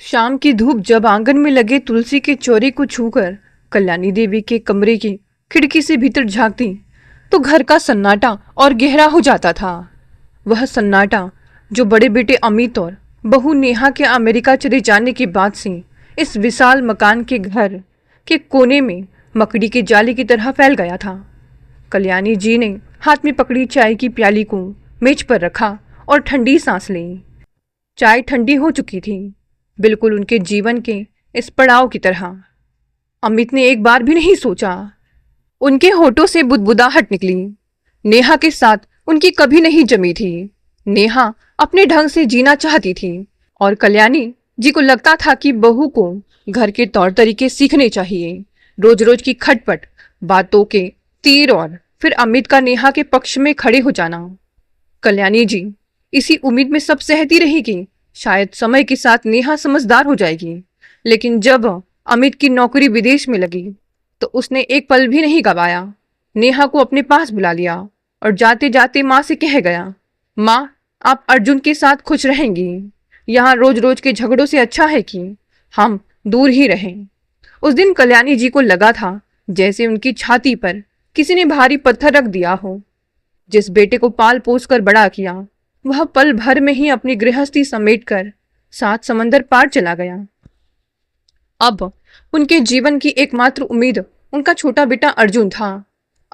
शाम की धूप जब आंगन में लगे तुलसी के चौरे को छूकर कल्याणी देवी के कमरे की खिड़की से भीतर झांकती तो घर का सन्नाटा और गहरा हो जाता था। वह सन्नाटा जो बड़े बेटे अमित और बहू नेहा के अमेरिका चले जाने के बाद से इस विशाल मकान के घर के कोने में मकड़ी के जाले की तरह फैल गया था। कल्याणी जी ने हाथ में पकड़ी चाय की प्याली को मेज पर रखा और ठंडी सांस ली। चाय ठंडी हो चुकी थी, बिल्कुल उनके जीवन के इस पड़ाव की तरह। अमित ने एक बार भी नहीं सोचा। उनके होठों से बुदबुदाहट निकली। नेहा के साथ उनकी कभी नहीं जमी थी। नेहा अपने ढंग से जीना चाहती थी और कल्याणी जी को लगता था कि बहू को घर के तौर तरीके सीखने चाहिए। रोज रोज की खटपट, बातों के तीर और फिर अमित का नेहा के पक्ष में खड़े हो जाना। कल्याणी जी इसी उम्मीद में सब सहती रही कि शायद समय के साथ नेहा समझदार हो जाएगी। लेकिन जब अमित की नौकरी विदेश में लगी तो उसने एक पल भी नहीं गवाया। नेहा को अपने पास बुला लिया और जाते जाते माँ से कह गया, माँ आप अर्जुन के साथ खुश रहेंगी। यहाँ रोज रोज के झगड़ों से अच्छा है कि हम दूर ही रहें। उस दिन कल्याणी जी को लगा था जैसे उनकी छाती पर किसी ने भारी पत्थर रख दिया हो। जिस बेटे को पाल पोस कर बड़ा किया वह पल भर में ही अपनी गृहस्थी समेटकर 7 समंदर पार चला गया। अब उनके जीवन की एकमात्र उम्मीद उनका छोटा बेटा अर्जुन था।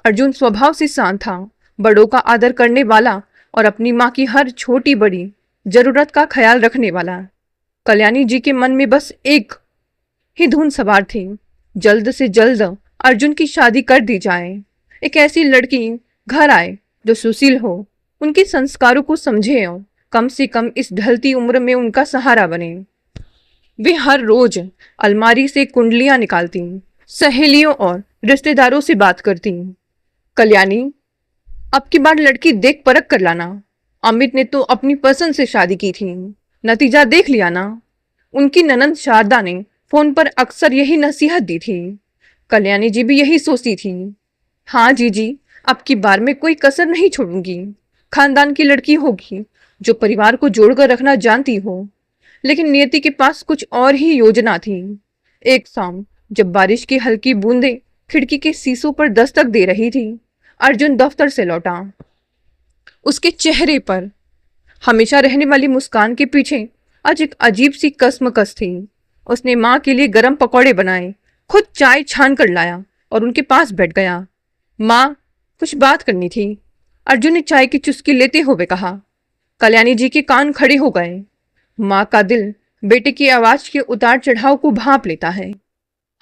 अर्जुन स्वभाव से शांत था, बड़ों का आदर करने वाला और अपनी माँ की हर छोटी बड़ी जरूरत का ख्याल रखने वाला। कल्याणी जी के मन में बस एक ही धुन सवार थी, जल्द से जल्द अर्जुन की शादी कर दी जाए। एक ऐसी लड़की घर आए जो सुशील हो, उनके संस्कारों को समझे और कम से कम इस ढलती उम्र में उनका सहारा बने। वे हर रोज अलमारी से कुंडलियां निकालती, सहेलियों और रिश्तेदारों से बात करती। कल्याणी अब की बार लड़की देख परख कर लाना। अमित ने तो अपनी पसंद से शादी की थी, नतीजा देख लिया ना। उनकी ननंद शारदा ने फोन पर अक्सर यही नसीहत दी थी। कल्याणी जी भी यही सोचती थी। हाँ जी, अब की बार में कोई कसर नहीं छोड़ूंगी। खानदान की लड़की होगी जो परिवार को जोड़कर रखना जानती हो। लेकिन नियति के पास कुछ और ही योजना थी। एक शाम जब बारिश की हल्की बूंदें खिड़की के शीशों पर दस्तक दे रही थी, अर्जुन दफ्तर से लौटा। उसके चेहरे पर हमेशा रहने वाली मुस्कान के पीछे आज एक अजीब सी कसमकस थी। उसने माँ के लिए गरम पकौड़े बनाए, खुद चाय छान कर लाया और उनके पास बैठ गया। माँ कुछ बात करनी थी, अर्जुन ने चाय की चुस्की लेते हुए कहा। कल्याणी जी के कान खड़े हो गए। माँ का दिल बेटे की आवाज के उतार चढ़ाव को भांप लेता है।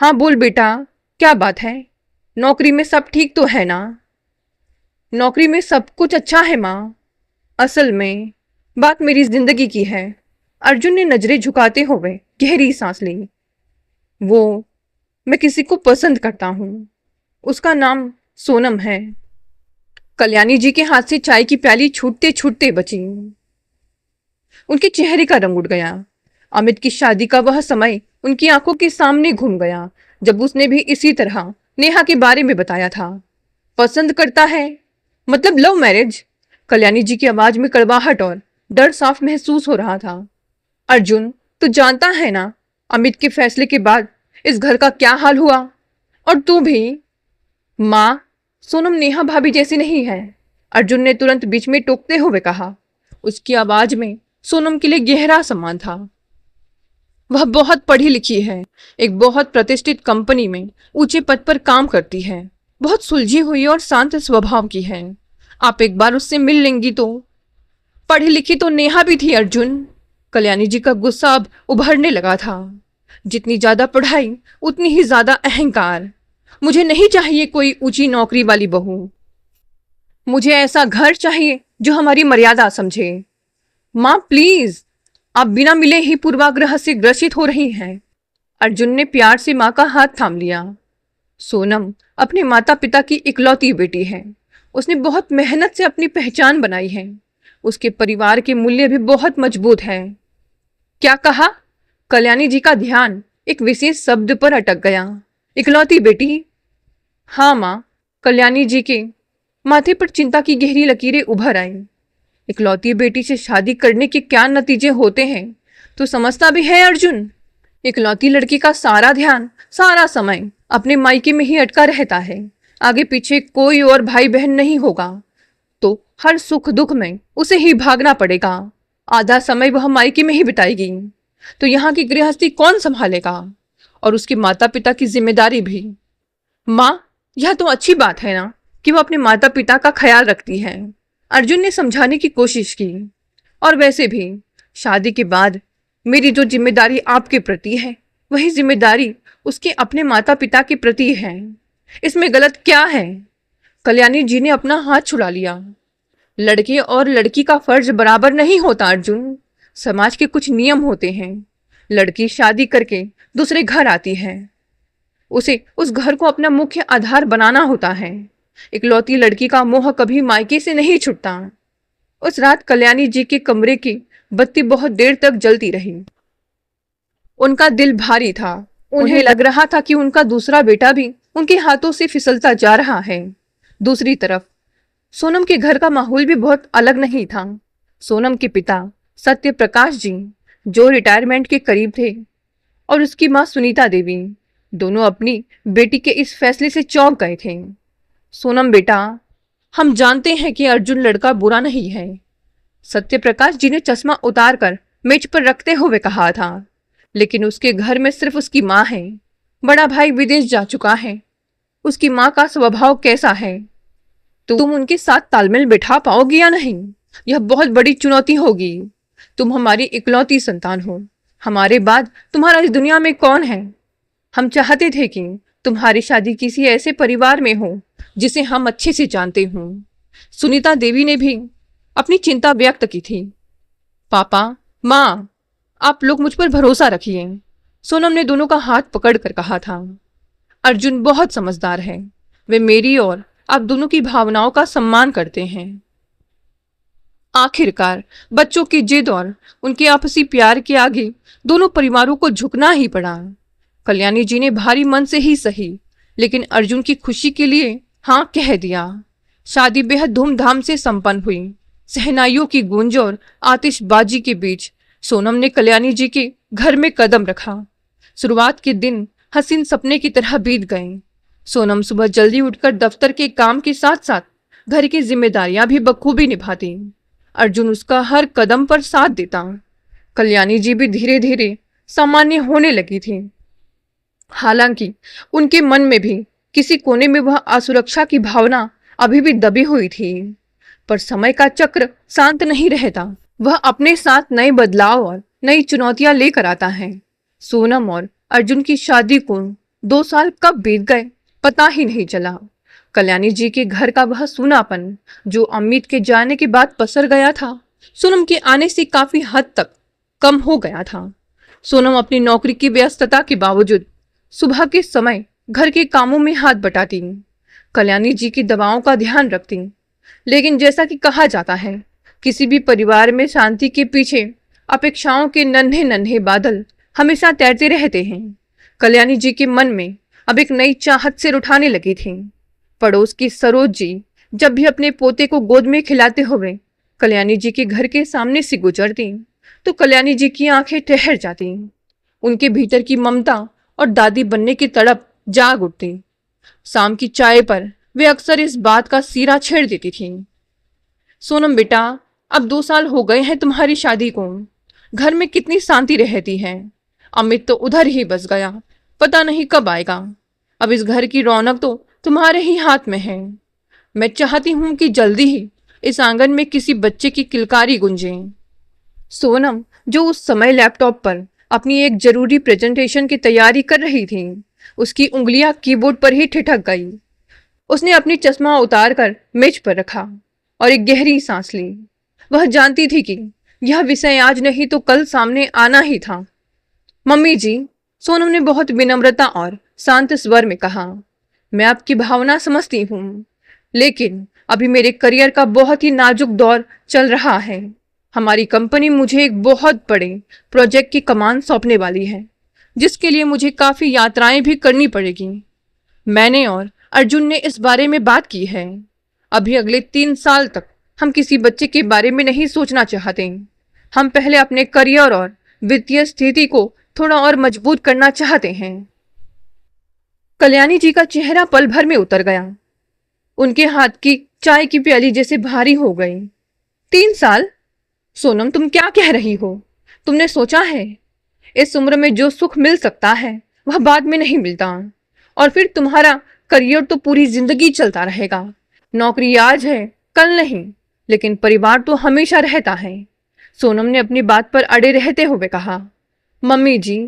हाँ बोल बेटा, क्या बात है? नौकरी में सब ठीक तो है ना? नौकरी में सब कुछ अच्छा है माँ। असल में बात मेरी जिंदगी की है। अर्जुन ने नजरें झुकाते हुए गहरी सांस ली। मैं किसी को पसंद करता हूँ, उसका नाम सोनम है। कल्याणी जी के हाथ से चाय की प्याली छूटते छूटते बची। उनके चेहरे का रंग उड़ गया। अमित की शादी का वह समय उनकी आंखों के सामने घूम गया जब उसने भी इसी तरह नेहा के बारे में बताया था। पसंद करता है मतलब लव मैरिज? कल्याणी जी की आवाज में कड़वाहट और डर साफ महसूस हो रहा था। अर्जुन तू जानता है ना अमित के फैसले के बाद इस घर का क्या हाल हुआ? और तू भी। माँ सोनम नेहा भाभी जैसी नहीं है, अर्जुन ने तुरंत बीच में टोकते हुए कहा। उसकी आवाज में सोनम के लिए गहरा सम्मान था। वह बहुत पढ़ी लिखी है, एक बहुत प्रतिष्ठित कंपनी में ऊंचे पद पर काम करती है, बहुत सुलझी हुई और शांत स्वभाव की है। आप एक बार उससे मिल लेंगी तो। पढ़ी लिखी तो नेहा भी थी अर्जुन। कल्याणी जी का गुस्सा अब उभरने लगा था। जितनी ज्यादा पढ़ाई उतनी ही ज्यादा अहंकार। मुझे नहीं चाहिए कोई ऊंची नौकरी वाली बहू, मुझे ऐसा घर चाहिए जो हमारी मर्यादा समझे। माँ प्लीज, आप बिना मिले ही पूर्वाग्रह से ग्रसित हो रही हैं। अर्जुन ने प्यार से माँ का हाथ थाम लिया। सोनम अपने माता पिता की इकलौती बेटी है। उसने बहुत मेहनत से अपनी पहचान बनाई है। उसके परिवार के मूल्य भी बहुत मजबूत है। क्या कहा? कल्याणी जी का ध्यान एक विशेष शब्द पर अटक गया। इकलौती बेटी? हाँ माँ। कल्याणी जी के माथे पर चिंता की गहरी लकीरें उभर आई। इकलौती बेटी से शादी करने के क्या नतीजे होते हैं तो समझता भी है अर्जुन। इकलौती लड़की का सारा ध्यान, सारा समय अपने मायके में ही अटका रहता है। आगे पीछे कोई और भाई बहन नहीं होगा तो हर सुख दुख में उसे ही भागना पड़ेगा। आधा समय वह मायके में ही बिताएगी तो यहाँ की गृहस्थी कौन संभालेगा, और उसके माता पिता की जिम्मेदारी भी। माँ, यह तो अच्छी बात है ना कि वो अपने माता पिता का ख्याल रखती है, अर्जुन ने समझाने की कोशिश की। और वैसे भी शादी के बाद मेरी जो जिम्मेदारी आपके प्रति है वही जिम्मेदारी उसके अपने माता पिता के प्रति है। इसमें गलत क्या है? कल्याणी जी ने अपना हाथ छुड़ा लिया। लड़के और लड़की का फर्ज बराबर नहीं होता अर्जुन। समाज के कुछ नियम होते हैं। लड़की शादी करके दूसरे घर आती है, उसे उस घर को अपना मुख्य आधार बनाना होता है। इकलौती लड़की का मोह कभी मायके से नहीं छूटता। उस रात कल्याणी जी के कमरे की बत्ती बहुत देर तक जलती रही। उनका दिल भारी था। उन्हें लग रहा था कि उनका दूसरा बेटा भी उनके हाथों से फिसलता जा रहा है। दूसरी तरफ सोनम के घर का माहौल भी बहुत अलग नहीं था। सोनम के पिता सत्य प्रकाश जी, जो रिटायरमेंट के करीब थे, और उसकी माँ सुनीता देवी, दोनों अपनी बेटी के इस फैसले से चौंक गए थे। सोनम बेटा, हम जानते हैं कि अर्जुन लड़का बुरा नहीं है, सत्य प्रकाश जी ने चश्मा उतार कर मेज पर रखते हुए कहा था, लेकिन उसके घर में सिर्फ उसकी माँ है। बड़ा भाई विदेश जा चुका है। उसकी माँ का स्वभाव कैसा है, तुम उनके साथ तालमेल बिठा पाओगी या नहीं, यह बहुत बड़ी चुनौती होगी। तुम हमारी इकलौती संतान हो। हमारे बाद तुम्हारा इस दुनिया में कौन है? हम चाहते थे कि तुम्हारी शादी किसी ऐसे परिवार में हो जिसे हम अच्छे से जानते हों। सुनीता देवी ने भी अपनी चिंता व्यक्त की थी। पापा, माँ, आप लोग मुझ पर भरोसा रखिए, सोनम ने दोनों का हाथ पकड़कर कहा था। अर्जुन बहुत समझदार है। वे मेरी और आप दोनों की भावनाओं का सम्मान करते हैं। आखिरकार बच्चों की जिद और उनके आपसी प्यार के आगे दोनों परिवारों को झुकना ही पड़ा। कल्याणी जी ने भारी मन से ही सही, लेकिन अर्जुन की खुशी के लिए हाँ कह दिया। शादी बेहद धूमधाम से संपन्न हुई। सहनाइयों की गूंज और आतिशबाजी के बीच सोनम ने कल्याणी जी के घर में कदम रखा। शुरुआत के दिन हसीन सपने की तरह बीत गए। सोनम सुबह जल्दी उठकर दफ्तर के काम के साथ साथ घर की जिम्मेदारियां भी बखूबी निभाती। अर्जुन उसका हर कदम पर साथ देता। कल्याणी जी भी धीरे धीरे सामान्य होने लगी थी। हालांकि उनके मन में भी किसी कोने में वह असुरक्षा की भावना अभी भी दबी हुई थी। पर समय का चक्र शांत नहीं रहता। वह अपने साथ नए बदलाव और नई चुनौतियां लेकर आता है। सोनम और अर्जुन की शादी को 2 साल कब बीत गए पता ही नहीं चला। कल्याणी जी के घर का वह सूनापन जो अमित के जाने के बाद पसर गया था, सोनम के आने से काफी हद तक कम हो गया था। सोनम अपनी नौकरी की व्यस्तता के बावजूद सुबह के समय घर के कामों में हाथ बटाती, कल्याणी जी की दवाओं का ध्यान रखती। लेकिन जैसा कि कहा जाता है, किसी भी परिवार में शांति के पीछे अपेक्षाओं के नन्हे नन्हे बादल हमेशा तैरते रहते हैं। कल्याणी जी के मन में अब एक नई चाहत सिर उठाने लगी थी। पड़ोस की सरोज जी जब भी अपने पोते को गोद में खिलाते हुए कल्याणी जी के घर के सामने से गुजरती तो कल्याणी जी की आंखें ठहर जाती। उनके भीतर की ममता और दादी बनने की तड़प जाग उठती। शाम की चाय पर वे अक्सर इस बात का सीरा छेड़ देती थी। सोनम बेटा, अब 2 साल हो गए हैं तुम्हारी शादी को। घर में कितनी शांति रहती है। अमित तो उधर ही बस गया, पता नहीं कब आएगा। अब इस घर की रौनक तो तुम्हारे ही हाथ में है। मैं चाहती हूं कि जल्दी ही इस आंगन में किसी बच्चे की किलकारी गूंजे। सोनम, जो उस समय लैपटॉप पर अपनी एक जरूरी प्रेजेंटेशन की तैयारी कर रही थी, उसकी उंगलियां कीबोर्ड पर ही ठिठक गई। उसने अपनी चश्मा उतार कर मेज पर रखा और एक गहरी सांस ली। वह जानती थी कि यह विषय आज नहीं तो कल सामने आना ही था। मम्मी जी, सोनम ने बहुत विनम्रता और शांत स्वर में कहा, मैं आपकी भावना समझती हूँ, लेकिन अभी मेरे करियर का बहुत ही नाजुक दौर चल रहा है। हमारी कंपनी मुझे एक बहुत बड़े प्रोजेक्ट की कमान सौंपने वाली है, जिसके लिए मुझे काफ़ी यात्राएं भी करनी पड़ेगी। मैंने और अर्जुन ने इस बारे में बात की है। अभी अगले 3 साल तक हम किसी बच्चे के बारे में नहीं सोचना चाहते। हम पहले अपने करियर और वित्तीय स्थिति को थोड़ा और मजबूत करना चाहते हैं। कल्याणी जी का चेहरा पल भर में उतर गया। उनके हाथ की चाय की प्याली जैसे भारी हो गई। 3 साल? सोनम, तुम क्या कह रही हो? तुमने सोचा है इस उम्र में जो सुख मिल सकता है वह बाद में नहीं मिलता। और फिर तुम्हारा करियर तो पूरी जिंदगी चलता रहेगा। नौकरी आज है कल नहीं, लेकिन परिवार तो हमेशा रहता है। सोनम ने अपनी बात पर अड़े रहते हुए कहा। मम्मी जी,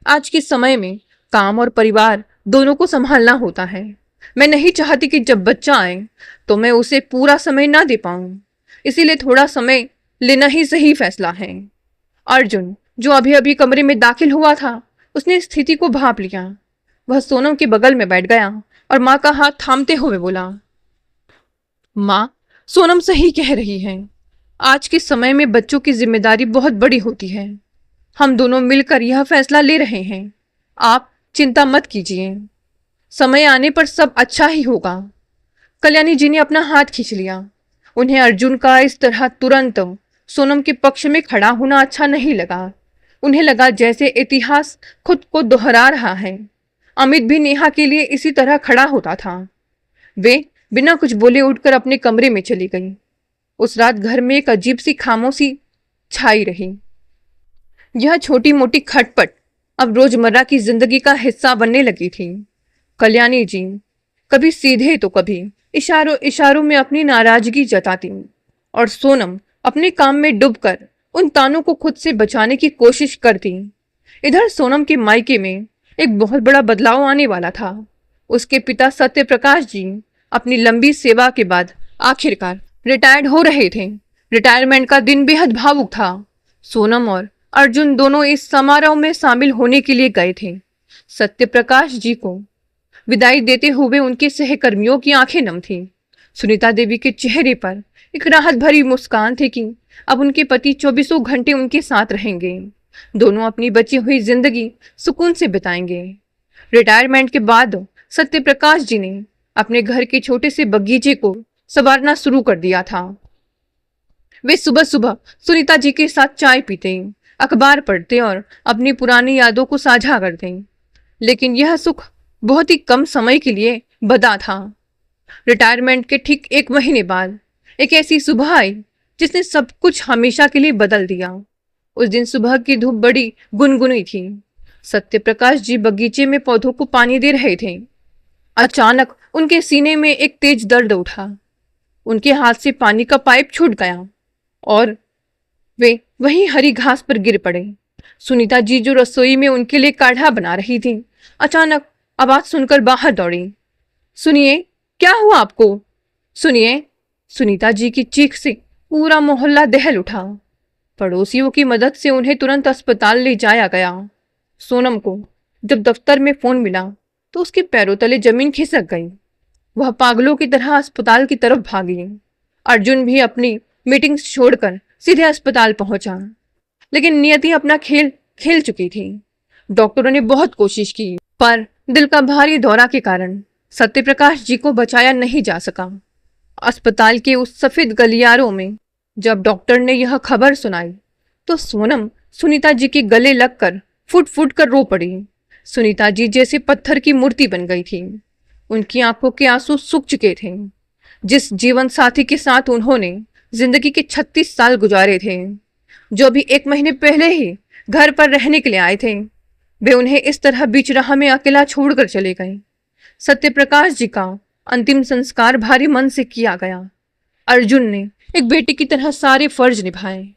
आज के समय में काम और परिवार दोनों को संभालना होता है। मैं नहीं चाहती कि जब बच्चा आए तो मैं उसे पूरा समय ना दे पाऊं। इसीलिए थोड़ा समय लेना ही सही फैसला है। अर्जुन, जो अभी अभी कमरे में दाखिल हुआ था, उसने स्थिति को भांप लिया। वह सोनम के बगल में बैठ गया और माँ का हाथ थामते हुए बोला, माँ, सोनम सही कह रही है। आज के समय में बच्चों की जिम्मेदारी बहुत बड़ी होती है। हम दोनों मिलकर यह फैसला ले रहे हैं। आप चिंता मत कीजिए, समय आने पर सब अच्छा ही होगा। कल्याणी जी ने अपना हाथ खींच लिया। उन्हें अर्जुन का इस तरह तुरंत सोनम के पक्ष में खड़ा होना अच्छा नहीं लगा। उन्हें लगा जैसे इतिहास खुद को दोहरा रहा है। अमित भी नेहा के लिए इसी तरह खड़ा होता था। वे बिना कुछ बोले उठकर अपने कमरे में चली गई। उस रात घर में एक अजीब सी खामोशी छाई रही। यह छोटी मोटी खटपट अब रोजमर्रा की जिंदगी का हिस्सा बनने लगी थी। कल्याणी जी कभी सीधे तो कभी इशारों इशारों में अपनी नाराजगी जताती और सोनम अपने काम में डूबकर उन तानों को खुद से बचाने की कोशिश करती। इधर सोनम के मायके में एक बहुत बड़ा बदलाव आने वाला था। उसके पिता सत्य प्रकाश जी अपनी लंबी सेवा के बाद आखिरकार रिटायर्ड हो रहे थे। रिटायरमेंट का दिन बेहद भावुक था। सोनम और अर्जुन दोनों इस समारोह में शामिल होने के लिए गए थे। सत्य प्रकाश जी को विदाई देते हुए उनके सहकर्मियों की आंखें नम थीं। सुनीता देवी के चेहरे पर एक राहत भरी मुस्कान थी कि अब उनके पति 24 घंटे उनके साथ रहेंगे। दोनों अपनी बची हुई जिंदगी सुकून से बिताएंगे। रिटायरमेंट के बाद सत्य प्रकाश जी ने अपने घर के छोटे से बगीचे को संवारना शुरू कर दिया था। वे सुबह सुबह सुनीता जी के साथ चाय पीते, अखबार पढ़ते और अपनी पुरानी यादों को साझा करते। लेकिन यह सुख बहुत ही कम समय के लिए बदा था। रिटायरमेंट के ठीक 1 महीने बाद एक ऐसी सुबह आई जिसने सब कुछ हमेशा के लिए बदल दिया। उस दिन सुबह की धूप बड़ी गुनगुनी थी। सत्य प्रकाश जी बगीचे में पौधों को पानी दे रहे थे। अचानक उनके सीने में एक तेज दर्द उठा। उनके हाथ से पानी का पाइप छूट गया और वे वहीं हरी घास पर गिर पड़े। सुनीता जी जो रसोई में उनके लिए काढ़ा बना रही थी, अचानक आवाज सुनकर बाहर दौड़ी। सुनिए, क्या हुआ आपको? सुनिए। सुनीता जी की चीख से पूरा मोहल्ला दहल उठा। पड़ोसियों की मदद से उन्हें तुरंत अस्पताल ले जाया गया। सोनम को जब दफ्तर में फोन मिला तो उसके पैरों तले जमीन खिसक गई। वह पागलों की तरह अस्पताल की तरफ भागी। अर्जुन भी अपनी मीटिंग्स छोड़कर सीधे अस्पताल पहुंचा। लेकिन नियति अपना खेल खेल चुकी थी। डॉक्टरों ने बहुत कोशिश की, पर दिल का भारी दौरा के कारण सत्यप्रकाश जी को बचाया नहीं जा सका। अस्पताल के उस सफेद गलियारों में जब डॉक्टर ने यह खबर सुनाई तो सोनम सुनीता जी के गले लगकर फुट फुट कर रो पड़ी। सुनीता जी जैसे पत्थर की मूर्ति बन गई थी। उनकी आंखों के आंसू सूख चुके थे। जिस जीवन साथी के साथ उन्होंने जिंदगी के 36 साल गुजारे थे, जो अभी 1 महीने पहले ही घर पर रहने के लिए आए थे, वे उन्हें इस तरह बीच राह में अकेला छोड़कर चले गए। सत्यप्रकाश जी का अंतिम संस्कार भारी मन से किया गया। अर्जुन ने एक बेटे की तरह सारे फर्ज निभाए।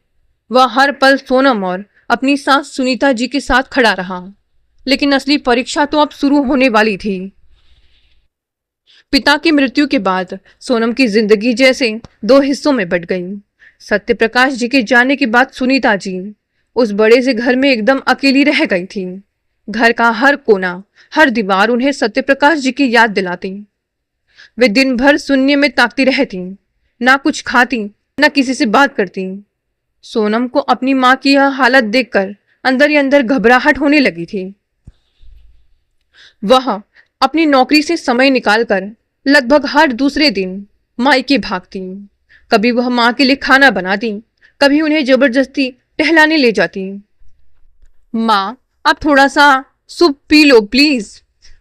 वह हर पल सोनम और अपनी सास सुनीता जी के साथ खड़ा रहा। लेकिन असली परीक्षा तो अब शुरू होने वाली थी। पिता की मृत्यु के बाद सोनम की जिंदगी जैसे 2 हिस्सों में बट गई। सत्यप्रकाश जी के जाने के बाद सुनीता जी उस बड़े से घर में एकदम अकेली रह गई थी। घर का हर कोना, हर दीवार उन्हें सत्यप्रकाश जी की याद दिलाती। वे दिन भर शून्य में ताकती रहती, ना कुछ खाती, ना किसी से बात करती। सोनम को अपनी माँ की यह हालत देखकर अंदर ही अंदर घबराहट होने लगी थी। वह अपनी नौकरी से समय निकालकर लगभग हर दूसरे दिन मायके भागती। कभी वह माँ के लिए खाना बनाती, कभी उन्हें जबरदस्ती टहलाने ले जाती। माँ, आप थोड़ा सा सूप पी लो प्लीज।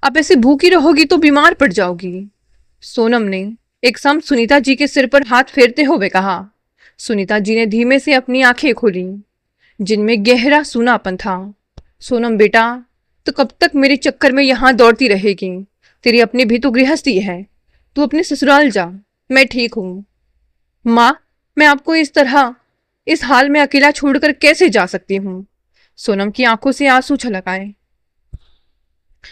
आप ऐसे भूखी रहोगी तो बीमार पड़ जाओगी। सोनम ने एकदम सुनीता जी के सिर पर हाथ फेरते हुए कहा। सुनीता जी ने धीमे से अपनी आंखें खोली, जिनमें गहरा सूनापन था। सोनम बेटा, तो कब तक मेरे चक्कर में यहां दौड़ती रहेगी? तेरी अपनी भी तो गृहस्थी है। तू अपने ससुराल जा, मैं ठीक हूं। माँ, मैं आपको इस तरह इस हाल में अकेला छोड़कर कैसे जा सकती हूँ? सोनम की आंखों से आंसू छलक आए।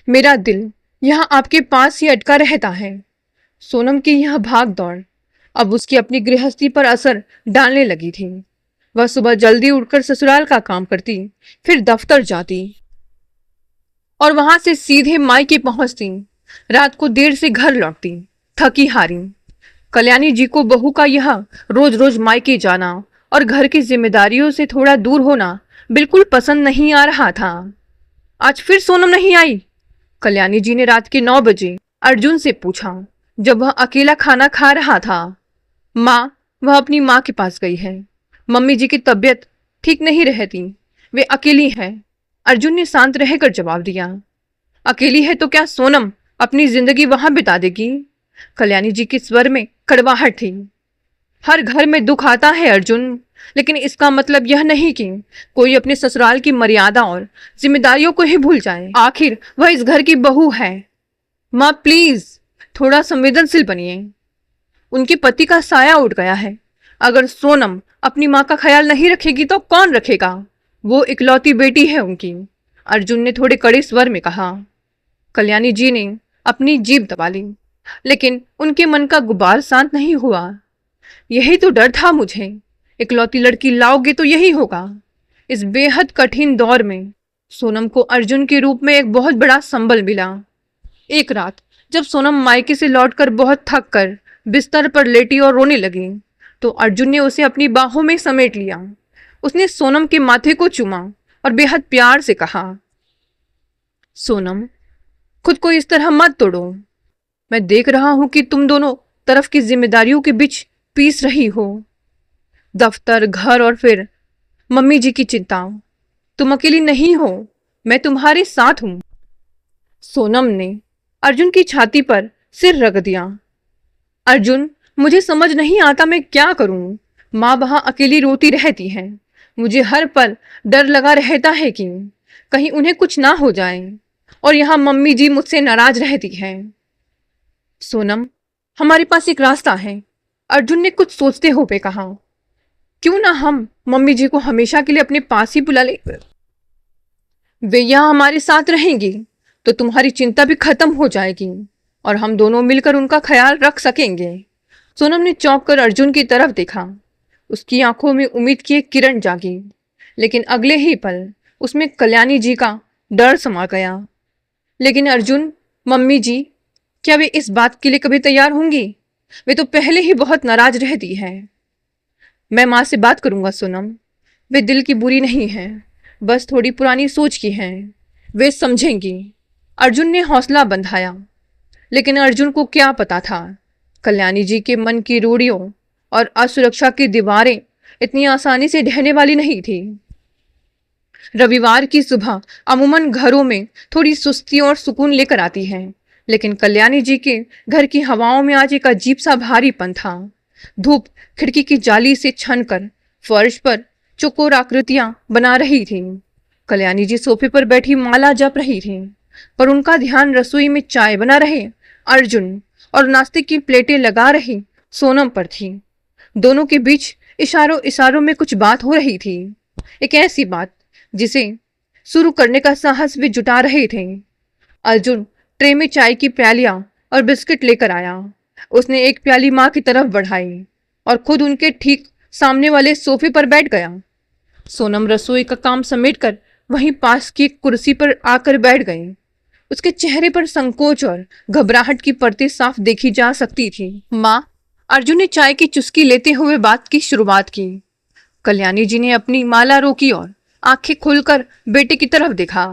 मेरा दिल यहाँ आपके पास ही अटका रहता है। सोनम की यह भाग दौड़ अब उसकी अपनी गृहस्थी पर असर डालने लगी थी। वह सुबह जल्दी उठकर ससुराल का काम करती, फिर दफ्तर जाती और वहां से सीधे मायके पहुंचती। रात को देर से घर लौटती, थकी हारी। कल्याणी जी को बहू का यह रोज रोज मायके जाना और घर की जिम्मेदारियों से थोड़ा दूर होना बिल्कुल पसंद नहीं आ रहा था। आज फिर सोनम नहीं आई? कल्याणी जी ने रात के 9 बजे अर्जुन से पूछा, जब वह अकेला खाना खा रहा था। माँ, वह अपनी माँ के पास गई है। मम्मी जी की तबीयत ठीक नहीं रहती, वे अकेली है। अर्जुन ने शांत रहकर जवाब दिया। अकेली है तो क्या सोनम अपनी जिंदगी वहां बिता देगी? कल्याणी जी के स्वर में कड़वाहट थी। हर घर में दुख आता है अर्जुन, लेकिन इसका मतलब यह नहीं कि कोई अपने ससुराल की मर्यादा और जिम्मेदारियों को ही भूल जाए। आखिर वह इस घर की बहू है। माँ प्लीज थोड़ा संवेदनशील बनिए। उनके पति का साया उठ गया है। अगर सोनम अपनी माँ का ख्याल नहीं रखेगी तो कौन रखेगा? वो इकलौती बेटी है उनकी, अर्जुन ने थोड़े कड़े स्वर में कहा। कल्याणी जी ने अपनी जीभ दबा ली, लेकिन उनके मन का गुबार शांत नहीं हुआ। यही तो डर था मुझे, इकलौती लड़की लाओगे तो यही होगा। इस बेहद कठिन दौर में सोनम को अर्जुन के रूप में एक बहुत बड़ा संबल मिला। एक रात जब सोनम मायके से लौटकर बहुत थक कर बिस्तर पर लेटी और रोने लगी, तो अर्जुन ने उसे अपनी बाहों में समेट लिया। उसने सोनम के माथे को चूमा और बेहद प्यार से कहा, सोनम, खुद को इस तरह मत तोड़ो। मैं देख रहा हूं कि तुम दोनों तरफ की जिम्मेदारियों के बीच पीस रही हो। दफ्तर, घर और फिर मम्मी जी की चिंता। तुम अकेली नहीं हो, मैं तुम्हारे साथ हूं। सोनम ने अर्जुन की छाती पर सिर रख दिया। अर्जुन, मुझे समझ नहीं आता मैं क्या करूं। माँ वहां अकेली रोती रहती है। मुझे हर पल डर लगा रहता है कि कहीं उन्हें कुछ ना हो जाए, और यहाँ मम्मी जी मुझसे नाराज रहती है। सोनम, हमारे पास एक रास्ता है, अर्जुन ने कुछ सोचते हुए कहा। क्यों ना हम मम्मी जी को हमेशा के लिए अपने पास ही बुला ले। वे यहाँ हमारे साथ रहेंगी तो तुम्हारी चिंता भी खत्म हो जाएगी और हम दोनों मिलकर उनका ख्याल रख सकेंगे। सोनम ने चौंक कर अर्जुन की तरफ देखा। उसकी आंखों में उम्मीद की एक किरण जागी, लेकिन अगले ही पल उसमें कल्याणी जी का डर समा गया। लेकिन अर्जुन, मम्मी जी क्या वे इस बात के लिए कभी तैयार होंगी? वे तो पहले ही बहुत नाराज रहती है। मैं माँ से बात करूंगा सोनम, वे दिल की बुरी नहीं है, बस थोड़ी पुरानी सोच की हैं, वे समझेंगी। अर्जुन ने हौसला बंधाया, लेकिन अर्जुन को क्या पता था कल्याणी जी के मन की रूढ़ियों और असुरक्षा की दीवारें इतनी आसानी से ढहने वाली नहीं थी। रविवार की सुबह अमूमन घरों में थोड़ी सुस्ती और सुकून लेकर आती है, लेकिन कल्याणी जी के घर की हवाओं में आज एक अजीब सा भारीपन था। धूप खिड़की की जाली से छनकर फर्श पर चौकोर आकृतियां बना रही थी। कल्याणी जी सोफे पर बैठी माला जप रही थी, पर उनका ध्यान रसोई में चाय बना रहे अर्जुन और नाश्ते की प्लेटें लगा रही सोनम पर थी। दोनों के बीच इशारों इशारों में कुछ बात हो रही थी, एक ऐसी बात जिसे शुरू करने का साहस वे जुटा रहे थे। अर्जुन ट्रे में चाय की प्यालियां और बिस्किट लेकर आया। उसने एक प्याली माँ की तरफ बढ़ाई और खुद उनके ठीक सामने वाले सोफे पर बैठ गया। सोनम रसोई का काम समेटकर वहीं पास की कुर्सी पर आकर बैठ गई। उसके चेहरे पर संकोच और घबराहट की परतें साफ देखी जा सकती थी। माँ, अर्जुन ने चाय की चुस्की लेते हुए बात की शुरुआत की। कल्याणी जी ने अपनी माला रोकी और आंखें खोलकर बेटे की तरफ देखा।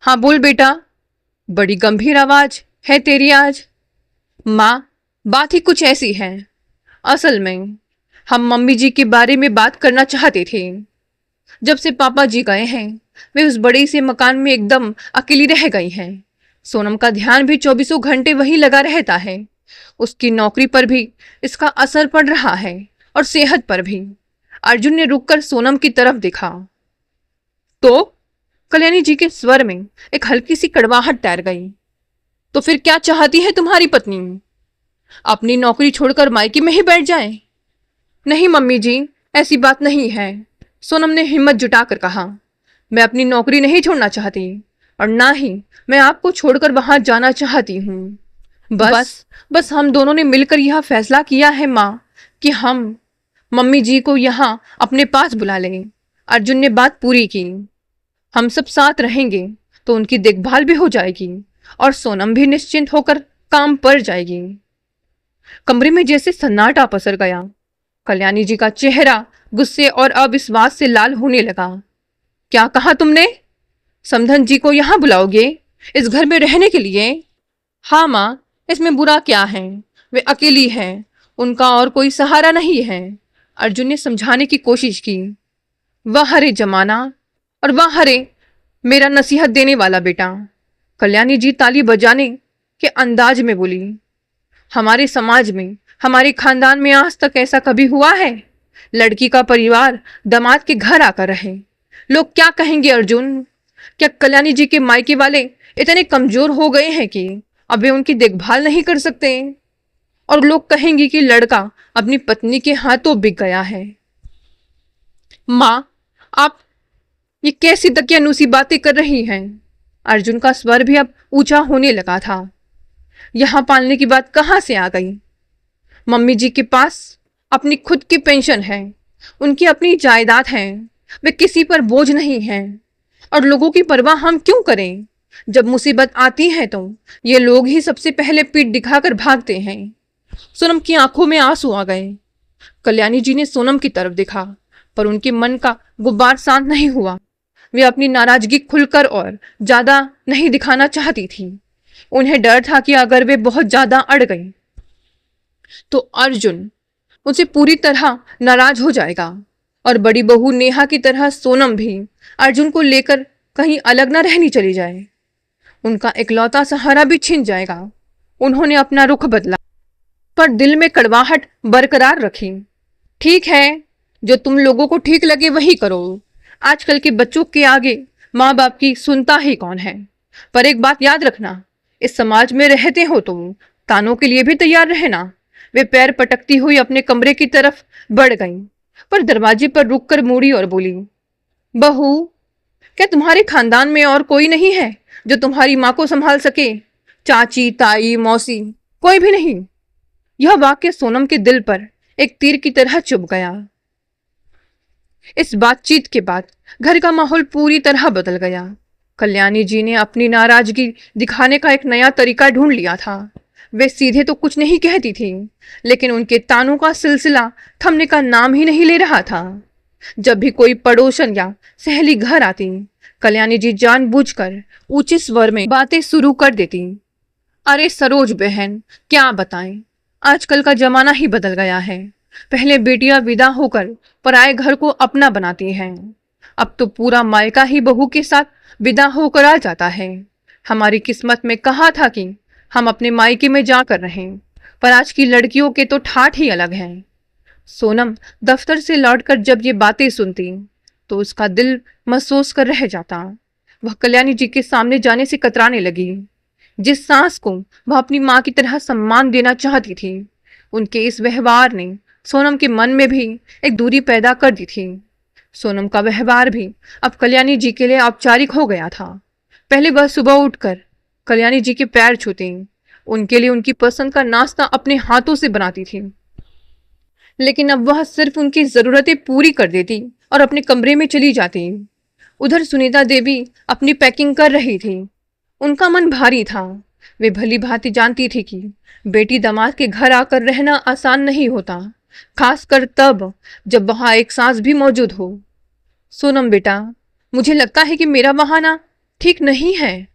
हाँ बोल बेटा, बड़ी गंभीर आवाज है तेरी आज। माँ, बात ही कुछ ऐसी है। असल में हम मम्मी जी के बारे में बात करना चाहते थे। जब से पापा जी गए हैं वे उस बड़े से मकान में एकदम अकेली रह गई हैं। सोनम का ध्यान भी चौबीसों घंटे वहीं लगा रहता है। उसकी नौकरी पर भी इसका असर पड़ रहा है और सेहत पर भी। अर्जुन ने रुककर सोनम की तरफ देखा तो कल्याणी जी के स्वर में एक हल्की सी कड़वाहट तैर गई। तो फिर क्या चाहती है तुम्हारी पत्नी? अपनी नौकरी छोड़कर मायके में ही बैठ जाए? नहीं मम्मी जी, ऐसी बात नहीं है। सोनम ने हिम्मत जुटाकर कहा, मैं अपनी नौकरी नहीं छोड़ना चाहती और ना ही मैं आपको छोड़कर वहां जाना चाहती हूँ। बस हम दोनों ने मिलकर यह फैसला किया है माँ कि हम मम्मी जी को यहाँ अपने पास बुला लें। अर्जुन ने बात पूरी की। हम सब साथ रहेंगे तो उनकी देखभाल भी हो जाएगी और सोनम भी निश्चिंत होकर काम पर जाएगी। कमरे में जैसे सन्नाटा पसर गया। कल्याणी जी का चेहरा गुस्से और अविश्वास से लाल होने लगा। क्या कहा तुमने? समधन जी को यहाँ बुलाओगे इस घर में रहने के लिए? हाँ माँ, इसमें बुरा क्या है? वे अकेली हैं, उनका और कोई सहारा नहीं है। अर्जुन ने समझाने की कोशिश की। वाह हरे जमाना और वाह हरे मेरा नसीहत देने वाला बेटा। कल्याणी जी ताली बजाने के अंदाज में बोली। हमारे समाज में, हमारे खानदान में आज तक ऐसा कभी हुआ है? लड़की का परिवार दामाद के घर आकर रहे। लोग क्या कहेंगे अर्जुन? क्या कल्याणी जी के मायके वाले इतने कमजोर हो गए हैं कि अब वे उनकी देखभाल नहीं कर सकते? और लोग कहेंगे कि लड़का अपनी पत्नी के हाथों बिक गया है। माँ, आप ये कैसी दकियानूसी बातें कर रही हैं? अर्जुन का स्वर भी अब ऊंचा होने लगा था। यहां पालने की बात कहां से आ गई? मम्मी जी के पास अपनी खुद की पेंशन है, उनकी अपनी जायदाद है, वे किसी पर बोझ नहीं हैं। और लोगों की परवाह हम क्यों करें? जब मुसीबत आती है तो ये लोग ही सबसे पहले पीठ दिखाकर भागते हैं। सोनम की आंखों में आंसू आ गए। कल्याणी जी ने सोनम की तरफ देखा, पर उनके मन का गुब्बार शांत नहीं हुआ। वे अपनी नाराजगी खुलकर और ज्यादा नहीं दिखाना चाहती थी। उन्हें डर था कि अगर वे बहुत ज्यादा अड़ गई तो अर्जुन उनसे पूरी तरह नाराज हो जाएगा और बड़ी बहू नेहा की तरह सोनम भी अर्जुन को लेकर कहीं अलग न रहनी चली जाए। उनका इकलौता सहारा भी छिन जाएगा। उन्होंने अपना रुख बदला, पर दिल में कड़वाहट बरकरार रखी। ठीक है, जो तुम लोगों को ठीक लगे वही करो। आजकल के बच्चों के आगे माँ बाप की सुनता ही कौन है? पर एक बात याद रखना, इस समाज में रहते हो तुम, तानों के लिए भी तैयार रहना। वे पैर पटकती हुई अपने कमरे की तरफ बढ़ गईं, पर दरवाजे पर रुककर मुड़ी और बोली, बहू, क्या तुम्हारे खानदान में और कोई नहीं है जो तुम्हारी माँ को संभाल सके? चाची, ताई, मौसी, कोई भी नहीं? यह वाक्य सोनम के दिल पर एक तीर की तरह चुभ गया। इस बातचीत के बाद घर का माहौल पूरी तरह बदल गया। कल्याणी जी ने अपनी नाराजगी दिखाने का एक नया तरीका ढूंढ लिया था। वे सीधे तो कुछ नहीं कहती थी, लेकिन उनके तानों का सिलसिला थमने का नाम ही नहीं ले रहा था। जब भी कोई पड़ोसन या सहेली घर आती, कल्याणी जी जानबूझकर ऊंचे स्वर में बातें शुरू कर देती। अरे सरोज बहन, क्या बताएं, आजकल का जमाना ही बदल गया है। पहले बेटियां विदा होकर पराए घर को अपना बनाती हैं, अब तो पूरा मायका ही बहू के साथ विदा होकर आ जाता है। हमारी किस्मत में कहा था कि हम अपने मायके में जाकर रहें, पर आज की लड़कियों के तो ठाठ ही अलग हैं। सोनम दफ्तर से लौटकर जब ये बातें सुनती तो उसका दिल महसूस कर रह जाता। वह कल्याणी जी के सामने जाने से कतराने लगी। जिस सास को वह अपनी माँ की तरह सम्मान देना चाहती थी, उनके इस व्यवहार ने सोनम के मन में भी एक दूरी पैदा कर दी थी। सोनम का व्यवहार भी अब कल्याणी जी के लिए औपचारिक हो गया था। पहले वह सुबह उठकर कल्याणी जी के पैर छूती, उनके लिए उनकी पसंद का नाश्ता अपने हाथों से बनाती थी, लेकिन अब वह सिर्फ उनकी जरूरतें पूरी कर देती और अपने कमरे में चली जाती। उधर सुनीता देवी अपनी पैकिंग कर रही थी। उनका मन भारी था। वे भली भांति जानती थी कि बेटी दामाद के घर आकर रहना आसान नहीं होता, खासकर तब जब वहां एक सास भी मौजूद हो। सोनम बेटा, मुझे लगता है कि मेरा बहाना ठीक नहीं है।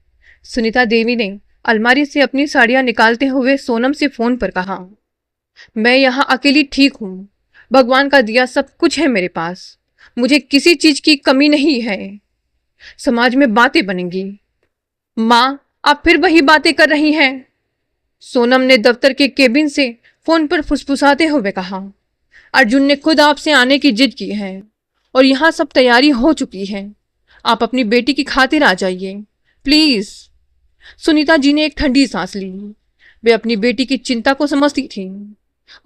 सुनीता देवी ने अलमारी से अपनी साड़ियां निकालते हुए सोनम से फोन पर कहा, मैं यहाँ अकेली ठीक हूँ। भगवान का दिया सब कुछ है मेरे पास, मुझे किसी चीज की कमी नहीं है। समाज में बातें बनेंगी। माँ, आप फिर वही बातें कर रही हैं। सोनम ने दफ्तर के केबिन से फोन पर फुसफुसाते हुए कहा। अर्जुन ने खुद आपसे आने की जिद की है और यहाँ सब तैयारी हो चुकी है। आप अपनी बेटी की खातिर आ जाइए प्लीज। सुनीता जी ने एक ठंडी सांस ली। वे अपनी बेटी की चिंता को समझती थी।